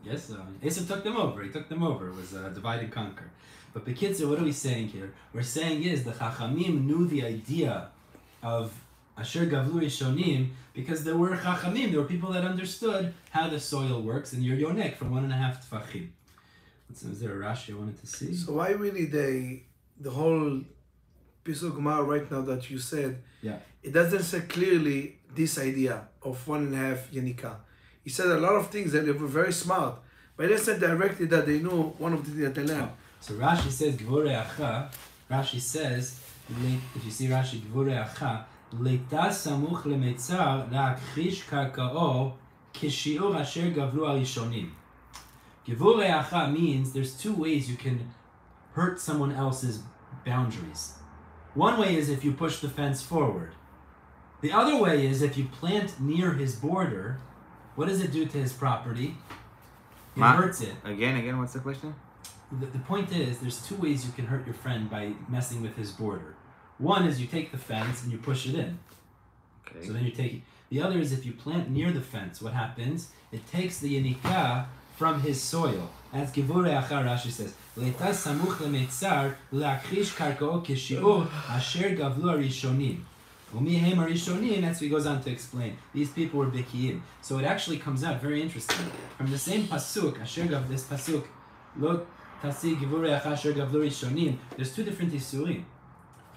Yes. Esav took them over. He took them over. It was divide and conquer. But Bekitzer, what are we saying here? We're saying is the Chachamim knew the idea of Asher Gavlu Rishonim because there were Chachamim, there were people that understood how the soil works, and you're yonek from 1.5 tefachim. Is there a Rashi I wanted to see? So why really the whole piece of Gemara right now that you said, it doesn't say clearly this idea of 1.5 Yanika. He said a lot of things that they were very smart, but it doesn't directly that they know one of the things that they learned. So Rashi says, Gvoreacha, Rashi says, if you see Rashi, Gvoreacha, Leita samuch lemetzar la'akchish karka'o kishiur asher gavlu arishonim. Gvoreacha means there's 2 ways you can hurt someone else's boundaries. One way is if you push the fence forward. The other way is if you plant near his border, what does it do to his property? It hurts it. Again, what's the question? The point is, there's 2 ways you can hurt your friend by messing with his border. One is you take the fence and you push it in. Okay. So then you take it. The other is if you plant near the fence, what happens? It takes the yanika from his soil. As Givurei Achar, Rashi says, Leita samuch lemetzar la'akchish karka'o kishiur asher gavlu arishonim. Umihem arishonim, that's what he goes on to explain. These people were bikiyim. So it actually comes out very interesting. From the same pasuk, asher gav, this pasuk, lo tasi Givurei Achar asher gavlu arishonim, there's 2 different isurim.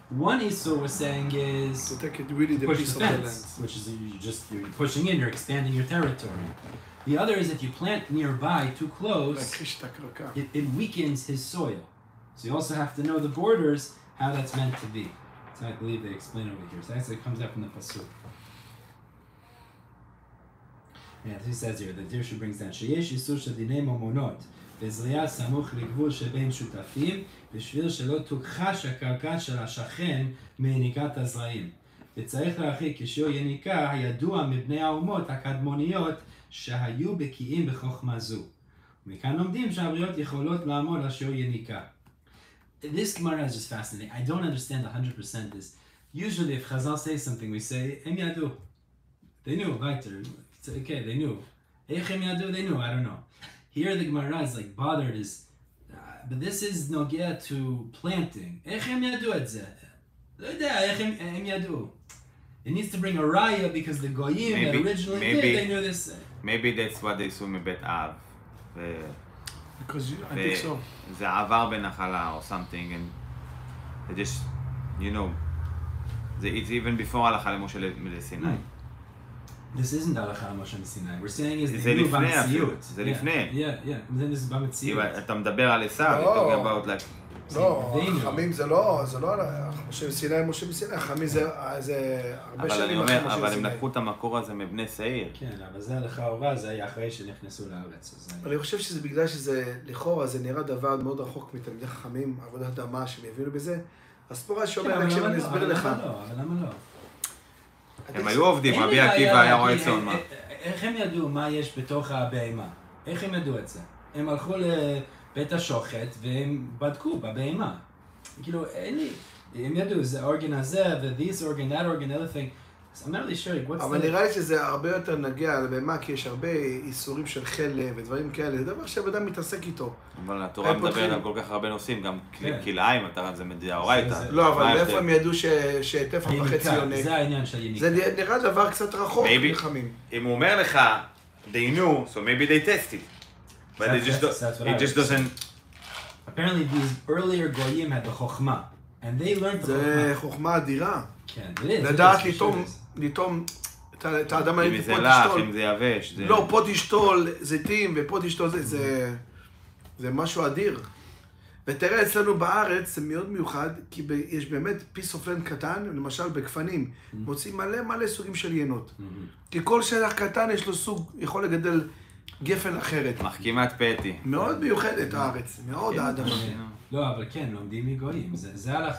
One issur we're saying is to take it really the push piece the of fence, the land. which is you're pushing in, you're expanding your territory. The other is if you plant nearby too close, it weakens his soil. So you also have to know the borders, how that's meant to be. So I believe they explain over here. So that's it comes out from the pasuk. Yeah, he says here, the Dirshu brings down Sheyesh Yisur Shadinei Momonot. בזריעה סמוך לגבול שבין שותפים, בשביל שלא תוכחש הקרקע של השכן מיניקת הזרעים. וצריך להרחיק כשיעור יניקה הידוע מבני האומות הקדמוניות שהיו בקיאים בחוכמה זו. ומכאן לומדים שהבריות יכולות לעמוד על שיעור יניקה. this Gemara is just fascinating. I don't understand 100% is, usually if Chazal says something, we say, Em yadu. They knew, weiter. It's okay, they knew. Eich em yadu, they knew, I don't know. Here the Gemara is like bothered is, but this is nogea to planting. Eich em yadu et zeh. Lo yedea, eich em yadu. It needs to bring a raya because the goyim that originally did, they knew this. Maybe that's what they saw מבית אב. Because I think so. זה עבר בנחלה or something, and they just, you know, it's even before הלכה למשה לסיני. This isn't הלכה למשה לסיני. We're saying is זה לפני אפילו, זה לפני. Yeah. Then this is במציאות. אתה מדבר על עשיו, אתה מדבר about like... לא, חכמים זה לא, משה מסיני, חכמים זה הרבה שנים אחרי משה אבל הם מסיני. לקחו את המקור הזה מבני שעיר. כן, אבל זה לכאורה, זה היה אחרי שנכנסו לארץ. אני חושב שזה בגלל שזה, לכאורה, זה נראה דבר מאוד רחוק מתלמידי חכמים, עבודת אדמה שהם הבינו בזה. אז פה רש"י אומר, רק שאני אסביר לך. אבל למה לא? הם היו עובדים, רבי עקיבא היה רואה צאן, מה? איך הם ידעו מה יש בתוך הבהמה? איך הם ידעו את זה? הם הלכו לבית השוחט והם בדקו בבהמה. כאילו, הם ידעו, זה אורגן הזה, ו-this organ, that organ, other thing. I'm not really sure, what's אבל נראה לי שזה הרבה יותר נגיע לבהמה, כי יש הרבה איסורים של חלב ודברים כאלה, זה דבר שהאדם מתעסק איתו. אבל התורה מדברת על כל כך הרבה נושאים, גם כלאיים, זה מדאורייתא. לא, אבל מאיפה הם ידעו שטפח וחצי יונק? זה העניין של יניקה. זה נראה דבר קצת רחוק מחכמים. אם הוא אומר לך, they knew, so maybe they tested. But it just doesn't... Apparently these earlier goyim had the chokhmah, and they learned the chokhmah. זה חוכמה אדירה. כן, זה לדעת לטום את האדם האלה, אם זה לך, אם זה יבש. לא, פה תשתול זיתים ופה תשתול זה משהו אדיר. ותראה, אצלנו בארץ זה מאוד מיוחד, כי יש באמת פיס אוף לנד קטן, למשל בגפנים, מוצאים מלא סוגים של ינות. כי כל שטח קטן יש לו סוג, יכול לגדל גפן אחרת. מחכימת פטי. מאוד מיוחדת הארץ, מאוד האדמה. לא, אבל כן, לומדים מגויים. זה הלך,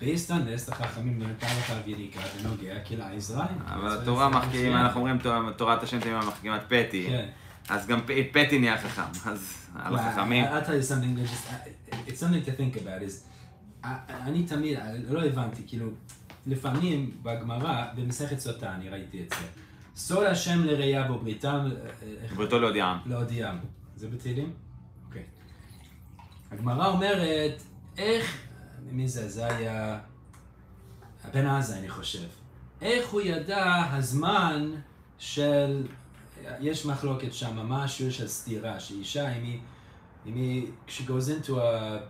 based on this, החכמים נתן לך יניקה ונוגע כלאי זרעים. אבל התורה מחכים, אנחנו אומרים תורת השם תמימה מחכימת פטי. אז גם פטי נהיה חכם, אז על החכמים. I'll tell you something, it's something to think about, is, אני תמיד, לא הבנתי, כאילו, לפעמים בגמרא, במסכת סוטה, אני ראיתי את זה. סוד השם לראייה בו בריתם... בריתו להודיעם. להודיעם. זה בתהילים? אוקיי. הגמרא אומרת, איך, מי זה? זה היה... בן עזה, אני חושב. איך הוא ידע הזמן של... יש מחלוקת שם, מה השיעור של סתירה, שאישה, אם היא, she goes into a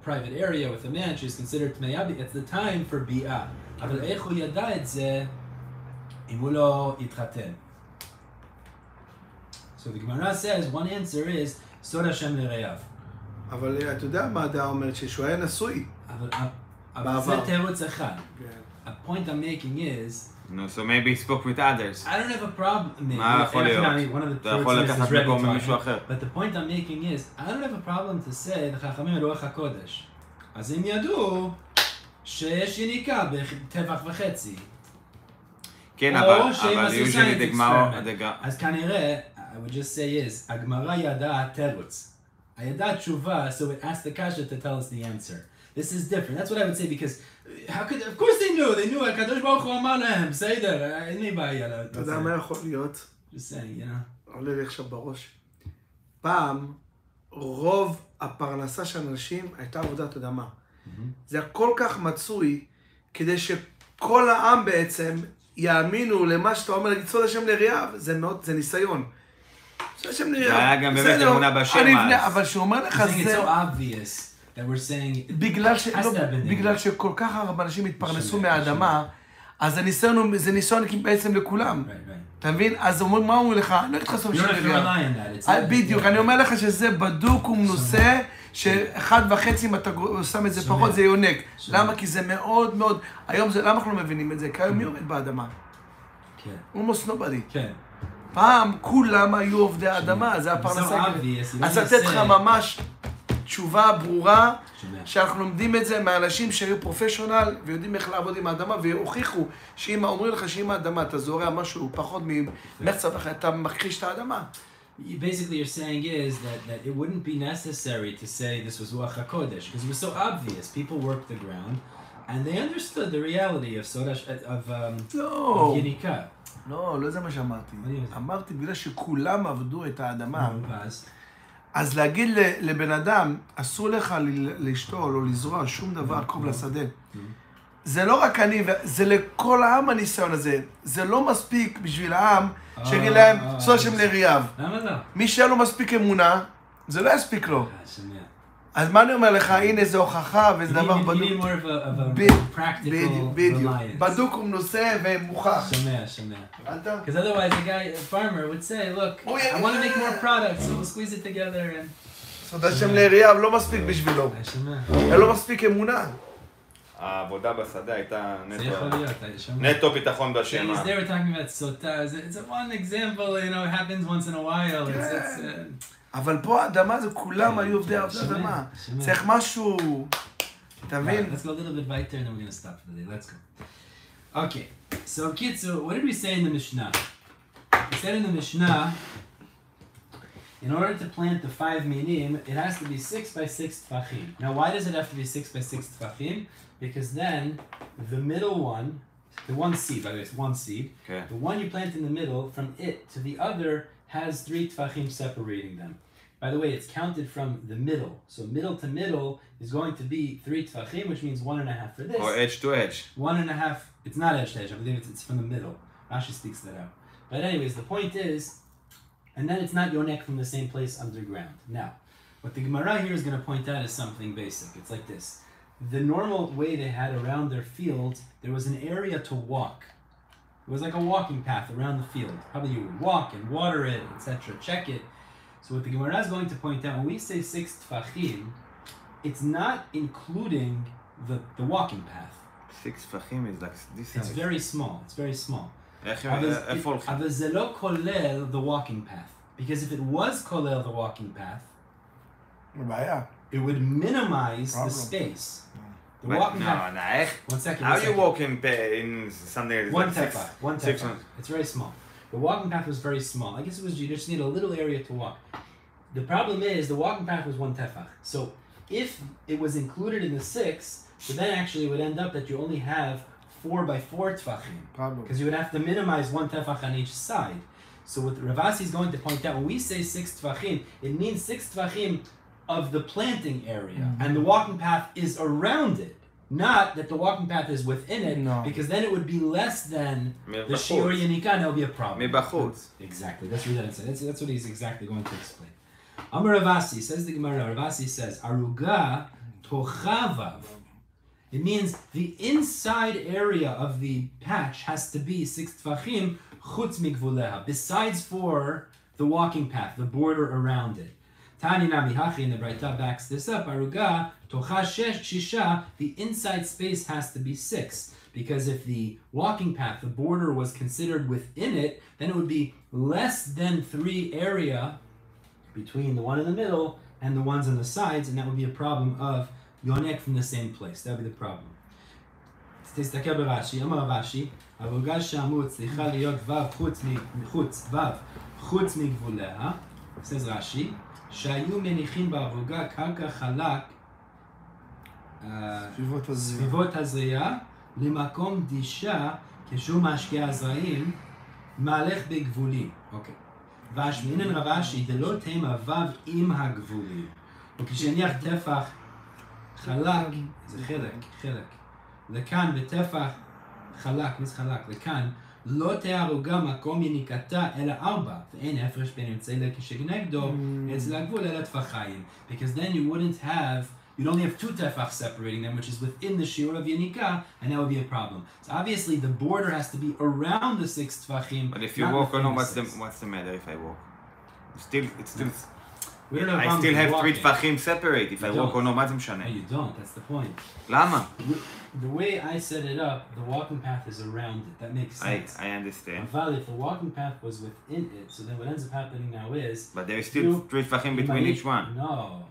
private area with a man, she's considered טמאה, it's the time for ביאה. אבל איך הוא ידע את זה, אם הוא לא יתחתן? So the Gemara says, one answer is, סוד השם לרעיו. אבל אתה יודע מה הדעה אומרת, שהוא היה נשוי. אבל זה תירוץ אחד. The point I'm making is, No, so maybe he spoke with others. I don't have a problem. מה יכול להיות? אתה יכול לקחת מקום ממישהו אחר. But the point I'm making is, I don't have a problem to say, לחכמים רוח הקודש. אז הם ידעו שיש יניקה בטבח וחצי. כן, אבל usually the גמרא... אז כנראה, I would just say is, הגמרא ידעה תירוץ. הידעה תשובה, so it asked the kasha to tell us the answer. This is different. That's what I would say because how could of course they knew הקדוש ברוך הוא אמר להם בסדר אין לי בעיה. אתה יודע מה יכול להיות? Just saying, you know. עולה לי עכשיו בראש. פעם רוב הפרנסה של אנשים הייתה עבודת אדמה. זה כל כך מצוי כדי שכל העם בעצם יאמינו למה שאתה אומר להגיד סוד השם לראיו, זה ניסיון. סוד השם לראיו. זה היה גם באמת אמונה בשם אז. אבל שהוא אומר לך זה... It's so obvious. that we're saying בגלל שכל כך הרבה אנשים התפרנסו מהאדמה, אז זה ניסיון בעצם לכולם. אתה מבין? אז אומרים, מה אומרים לך? לא אתך סוף של רעיו. בדיוק, אני אומר לך שזה בדוק ומנוסה, ש1.5 אם אתה שם את זה פחות זה יונק. למה? כי זה מאוד מאוד, היום למה אנחנו לא מבינים את זה? כי היום מי עומד באדמה? almost nobody. פעם כולם היו עובדי האדמה, זה הפרנסה. אז לתת לך ממש תשובה ברורה, שאנחנו לומדים את זה מהאנשים שהיו פרופשיונל ויודעים איך לעבוד עם האדמה, והוכיחו שאם אומרים לך שאם האדמה אתה זורע משהו פחות ממחצה ואחר, אתה מכחיש את האדמה. Basically, you're saying is that it wouldn't be necessary to say this was Ruach HaKodesh because it was so obvious. People worked the ground, and they understood the reality of יניקה. לא זה מה שאמרתי. אמרתי בגלל שכולם עבדו את האדמה. אז להגיד לבן אדם, אסור לך לשתול או לזרוע שום דבר קרוב לשדה. זה לא רק אני, זה לכל העם הניסיון הזה. זה לא מספיק בשביל העם שיגיד להם, עשו השם לריאב. למה לא? מי שאין לו מספיק אמונה, זה לא יספיק לו. אז מה אני אומר לך, הנה זה הוכחה וזה דבר בדוק. בדיוק. בדוק ומנוסה ומוכח. שומע. Because otherwise a farmer would say, look, I want to make more products, so we'll squeeze it together and... עשו השם לריאב לא מספיק בשבילו. אין לו מספיק אמונה. העבודה בשדה הייתה נטו ביטחון בשמה. They were talking about סוטה, it's one example, you know, it happens once in a while. אבל פה האדמה זה כולם היו עובדי אדמה. צריך משהו, אתה מבין? Let's go a little bit weiter and then we're going to stop for the day. Let's go. Okay, so Kitzu, what did we say in the Mishnah? We said in the Mishnah, in order to plant the 5 minim, it has to be 6 by 6 tefachim. Now, why does it have to be 6 by 6 tefachim? Because then the middle one, the one seed, by the way, it's one seed. Okay. The one you plant in the middle, from it to the other, has 3 tefachim separating them. By the way, it's counted from the middle. So middle to middle is going to be 3 tefachim, which means 1.5 for this. Or edge to edge. 1.5. It's not edge to edge. I believe it's from the middle. Rashi speaks that out. But anyways, the point is, and then it's not yonek from the same place underground. Now, what the Gemara here is going to point out is something basic. It's like this. The normal way they had around their fields, there was an area to walk. It was like a walking path around the field. Probably you would walk and water it, etc., check it. So what the Gemara is going to point out, when we say 6 tefachim, it's not including the walking path. 6 tefachim is like this. It's very small. It's very small. אבל זה לא כולל the walking path. Because if it was כולל the walking path, it would minimize the space. The walking path. 1 second. How you walk in something? One tefach. It's very small. The walking path was very small. I guess it was you just need a little area to walk. The problem is the walking path was 1 tefach. So if it was included in the 6, so then actually it would end up that you only have 4 by 4 tefachim. Because you would have to minimize 1 tefach on each side. So what Ravasi is going to point out, when we say 6 tefachim, it means 6 tefachim of the planting area. And the walking path is around it. Not that the walking path is within it, because then it would be less than the shiur yanika, and there'll be a problem. Exactly, that's what that says. That's what he's exactly going to explain. Amar Ravasi, says the Gemara, Ravasi says, Aruga tochavav. It means the inside area of the patch has to be 6 tefachim chutz migvuleha, besides for the walking path, the border around it. Tani Nami Hachi, and the Braita backs this up. Aruga tocha shisha, the inside space has to be 6, because if the walking path, the border, was considered within it, then it would be less than 3 area between the one in the middle and the ones on the sides, and that would be a problem of yonek from the same place. That would be the problem. תסתכל ברש"י, אמר רש"י, ארוגה שהעמוד צריכה להיות חוץ מגבוליה, says רש"י, שהיו מניחים בארוגה קרקע חלק סביבות הזריעה למקום דישה כשהוא משקיע הזרעים מהלך בגבולים. אוקיי. והשמינן רבשי דלא תימא וו עם הגבולים. וכשניח טפח חלק, זה חלק. לכאן וטפח חלק, לכאן לא תערוגה מקום יניקתה אלא 4, ואין הפרש בין אמצעי כשנגדו אצל הגבול אלא טפחיים. Because then you'd only have 2 tefach separating them, which is within the shiur of yanika, and that would be a problem. So obviously the border has to be around the 6 tefachim. But if you walk or no, what's the matter if I walk? I still have 3 tefachim separate. If I walk or no, מה זה משנה? No, you don't. That's the point. למה? The way I set it up, the walking path is around it. That makes sense. I understand. But if the walking path was within it, so then what ends up happening now is... But there is still 3 tefachim between each one. No.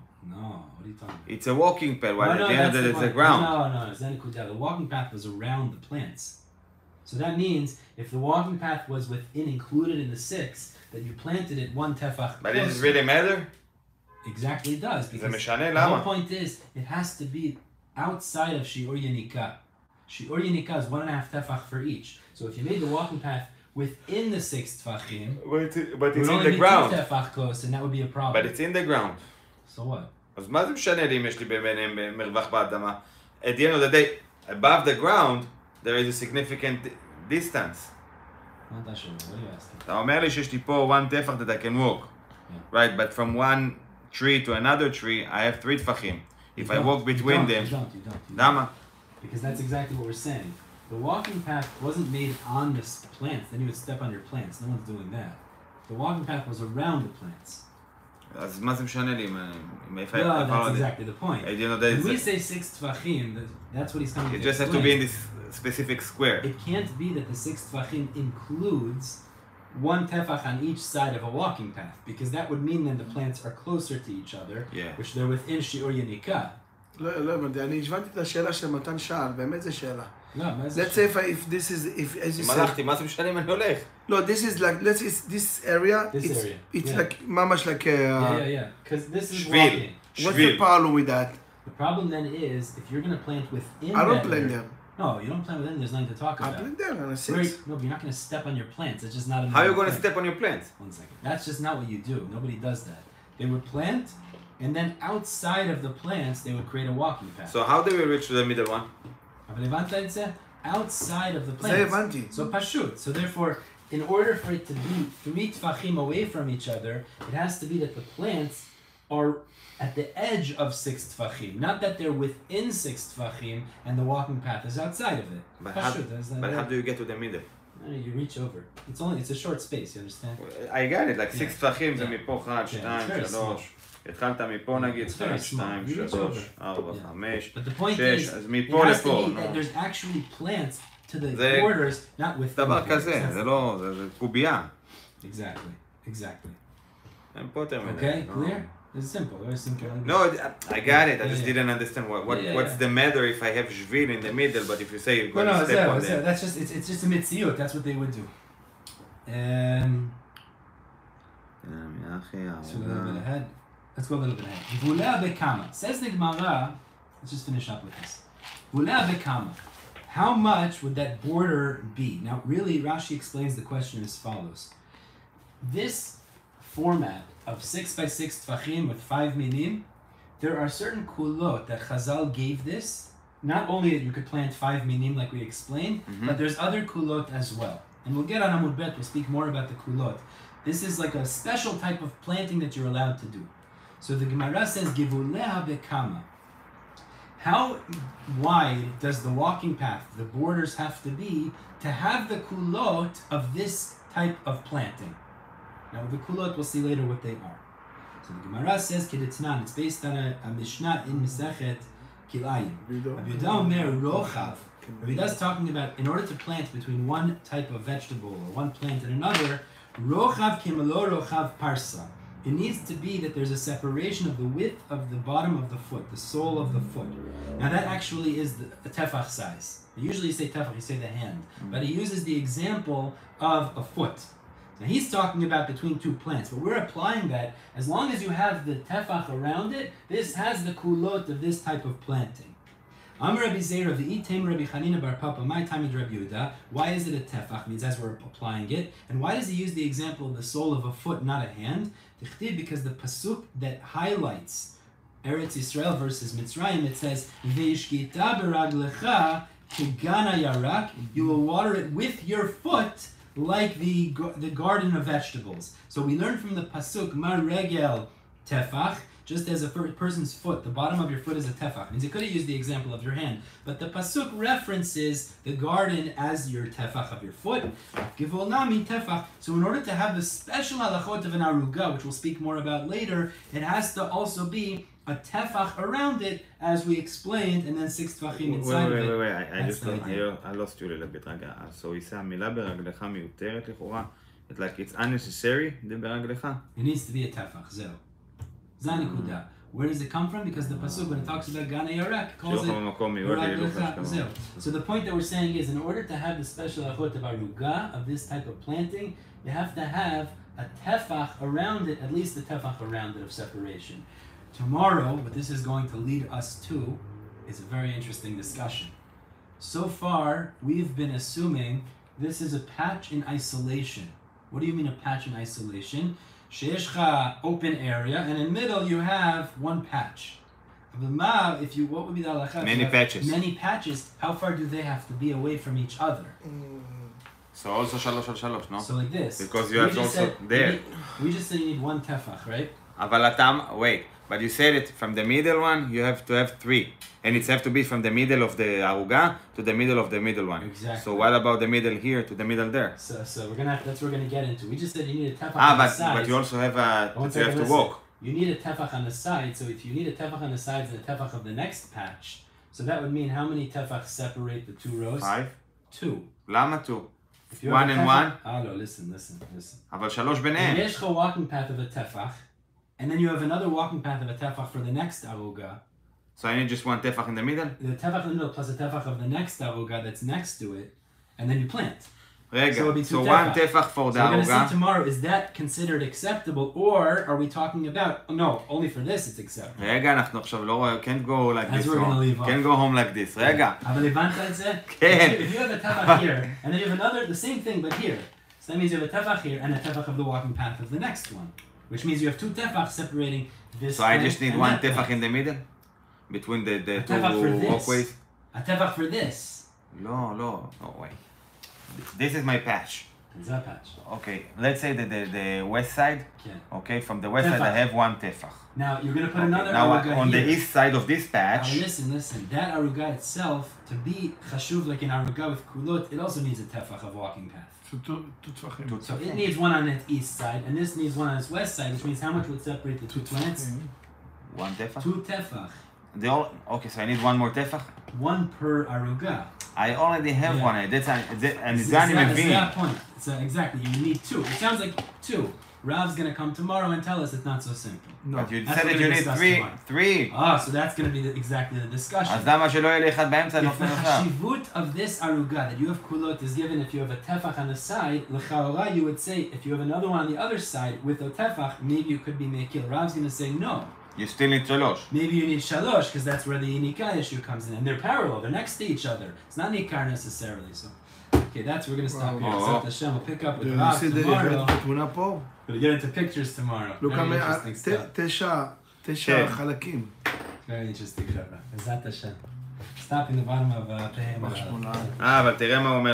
What are you talking about? It's a walking path, while at the end of it, it's the ground. No. The walking path was around the plants. So that means if the walking path was included in the 6, that you planted it 1 tefach But does it really matter? Exactly it does. Because משנה, the למה? whole point is, it has to be outside of shiur yenika. Shiur yenika is 1.5 tefach for each. So if you made the walking path within the 6 tefachim, but it's in the be ground. 2 tefach close, and that would be a problem. But it's in the ground. So what? אז מה זה משנה לי אם יש לי ביניהם מרווח באדמה? At the end of the day, above the ground, there is a significant distance. Not that sure. What are you asking? אתה אומר לי שיש לי פה 1 טפח that I can walk. Right, but from one tree to another tree, I have 3 tefachim. If I walk between them... You don't. למה? Because that's exactly what we're saying. The walking path wasn't made on the plants, then you would step on your plants. No one's doing that. The walking path was around the plants. אז מה זה משנה לי? No, that's exactly the point. When we say 6 tefachim, that's what he's coming to It just has to be in this specific square. It can't be that the 6 tefachim includes 1 tefach on each side of a walking path, because that would mean then the plants are closer to each other, which they're within shiur yenika. לא הבנתי, אני הבנתי את השאלה שמתן שאל, באמת זו שאלה. לא, מה זה? Let's say if this is, as you said... הלכתי, מה זה משנה אם אני הולך? No, this is like, let's say this area, it's like, ממש like Yeah, because this is שביל. walking. What's the problem with that? The problem then is, if you're going to plant within I don't that plant area- them. No, you don't plant within, there's nothing to talk I about. plant them on a 6. No, but you're not going to step on your plants. It's just not a How are you going to plant. step on your plants? 1 second. That's just not what you do. Nobody does that. They would plant, and then outside of the plants, they would create a walking path. So how do we reach to the middle one? אבל הבנת את זה? Outside of the זה plants. הבנתי. So pashut. So therefore, in order for it to be 3 tefachim away from each other, it has to be that the plants are at the edge of 6 tefachim, not that they're within 6 tefachim and the walking path is outside of it. But Pashut, how do you get to the middle? You reach over. It's a short space, you understand? I got it, like 6 טפחים זה Yeah. מפה 1, 2, 3. התחלת מפה נגיד, It's very 1, 2, small. You reach 3, over. 4, Yeah. 5, But the point 6, is, אז it מפה has to לפה. be that there's actually plants to the זה borders, not with דבר כזה, זה לא, זה קובייה. Exactly. אין פה יותר מדי. Okay, clear? It's simple, very simple. No, I got it. I just Yeah. didn't understand what's the matter if I have shvil in the middle, but if you say you're going to step on them. That's just it's just a mitziut. That's what they would do. So a little bit ahead. Let's go a little bit ahead. V'ulea bekama. Says the Gemara. Let's just finish up with this. V'ulea bekama. How much would that border be? Now, really, Rashi explains the question as follows. This format of 6 by 6 tefachim with 5 minim, there are certain kulot that Chazal gave this. Not only that you could plant 5 minim like we explained, but there's other kulot as well. And we'll get on Amud Bet, we'll speak more about the kulot. This is like a special type of planting that you're allowed to do. So the Gemara says, Givuleha bekama. How wide does the walking path, the borders have to be to have the kulot of this type of planting? Now the kulot, we'll see later what they are. So the Gemara says, Kedetnan, it's based on a Mishnah in Mesechet Kilayim. Rabbi Yehuda Omer Rochav. Rabbi Yehuda is talking about, in order to plant between one type of vegetable or one plant and another, Rochav Kimelo Rochav Parsa. It needs to be that there's a separation of the width of the bottom of the foot, the sole of the foot. Now that actually is the tefach size. Usually you say tefach, you say the hand. But he uses the example of a foot. Now he's talking about between 2 plants, but we're applying that as long as you have the tefach around it, this has the kulot of this type of planting. Amar Rabbi Zeira, v'item Rabbi Chanina bar Papa, my time is Rabbi Yehuda. Why is it a tefach? Means as we're applying it. And why does he use the example of the sole of a foot, not a hand? Because the pasuk that highlights Eretz Yisrael versus Mitzrayim, it says, Ve'ishkita beraglecha kegana yarak, you will water it with your foot like the garden of vegetables. So we learn from the pasuk, mar regel tefach, just as a person's foot, the bottom of your foot is a tefach. Means it could have used the example of your hand, but the pasuk references the garden as your tefach of your foot. Givolnami tefach. So in order to have the special halachot of an aruga, which we'll speak more about later, it has to also be a tefach around it, as we explained, and then 6 tefachim inside of it. Wait, I lost you a little bit. So he said, המילה ברגליך מיותרת לכאורה. It's like it's unnecessary, the ברגליך. It needs to be a tefach, זהו. זה הנקודה. Where does it come from? Because the pasuk, when it talks about Gana Yarek, calls it. So the point that we're saying is, in order to have the special achot of aruga, of this type of planting, you have to have a tefach around it, at least a tefach around it of separation. Tomorrow, what this is going to lead us to is a very interesting discussion. So far, we've been assuming this is a patch in isolation. What do you mean a patch in isolation? Sheeshcha open area, and in the middle you have one patch. If you, what would be the halakha? Many patches. Many patches. How far do they have to be away from each other? So also shalosh al shalosh, no? So like this. Because you have also there. We just said you need one tefach, right? Wait, but you said it from the middle one, you have to have 3. And it has to be from the middle of the aruga to the middle of the middle one. Exactly. So what about the middle here to the middle there? So we're gonna have, that's what we're gonna get into. We just said you need a tefach on the sides. But you also have you have to walk. You need a tefach on the side. So if you need a tefach on the sides and a tefach of the next patch, so that would mean how many tefachs separate the 2 rows? 5. 2. Lama 2? 1 and 1? No, listen. אבל 3 ביניהם. יש לך walking path of a tefach, and then you have another walking path of a tefach for the next aruga. So I need just one tefach in the middle? The tefach in the middle plus a tefach of the next aruga that's next to it, and then you plant. רגע, so one tefach for the aruga. We're going to see tomorrow, is that considered acceptable, or are we talking about, no, only for this it's acceptable. רגע, אנחנו עכשיו לא, can't go like this, can't go home like this, רגע. אבל הבנת את זה? כן. If you have a tefach here, and then you have another, the same thing, but here. So that means you have a tefach here, and a tefach of the walking path of the next one. Which means you have 2 tefachs separating this. So I just need one tefach in the middle? Between the 2 walkways? A tefach for this. No, wait. This is my patch. Is that patch? Okay, let's say that the west side. Yeah. Okay, from the west side I have 1 tefach. Now you're going to put another now aruga on here. the east side of this patch. Now listen. That aruga itself, to be chashuv like an aruga with kulot, it also needs a tefach of walking path. So 2 tefachim. So it needs one on its east side, and this needs one on its west side, which means how much would separate the 2 plants? 1 tefach? 2 tefach. Okay, so I need 1 more tefach? 1 per aruga. I already have 1. And it's that point. So exactly, you need 2. It sounds like 2. Rav's going to come tomorrow and tell us it's not so simple. No. But you said that you need 3. So that's going to be exactly the discussion. אז למה שלא יהיה לי אחד באמצע? If the chashivut of this aruga that you have kulot is given if you have a tefach on the side, l'chaora you would say if you have another one on the other side with a tefach, maybe you could be mekil. Rav's going to say no. You still need 3. Maybe you need 3 because that's where the yinika issue comes in. And they're parallel. They're next to each other. It's not nikar necessarily. So, okay, that's we're going to stop here. So Hashem will pick up with Rav tomorrow. We'll get into pictures tomorrow. Look at 9 חלקים. Very interesting, Shabbat. Bezat Hashem. Stop in the bottom of Tehema. אבל תראה מה הוא אומר.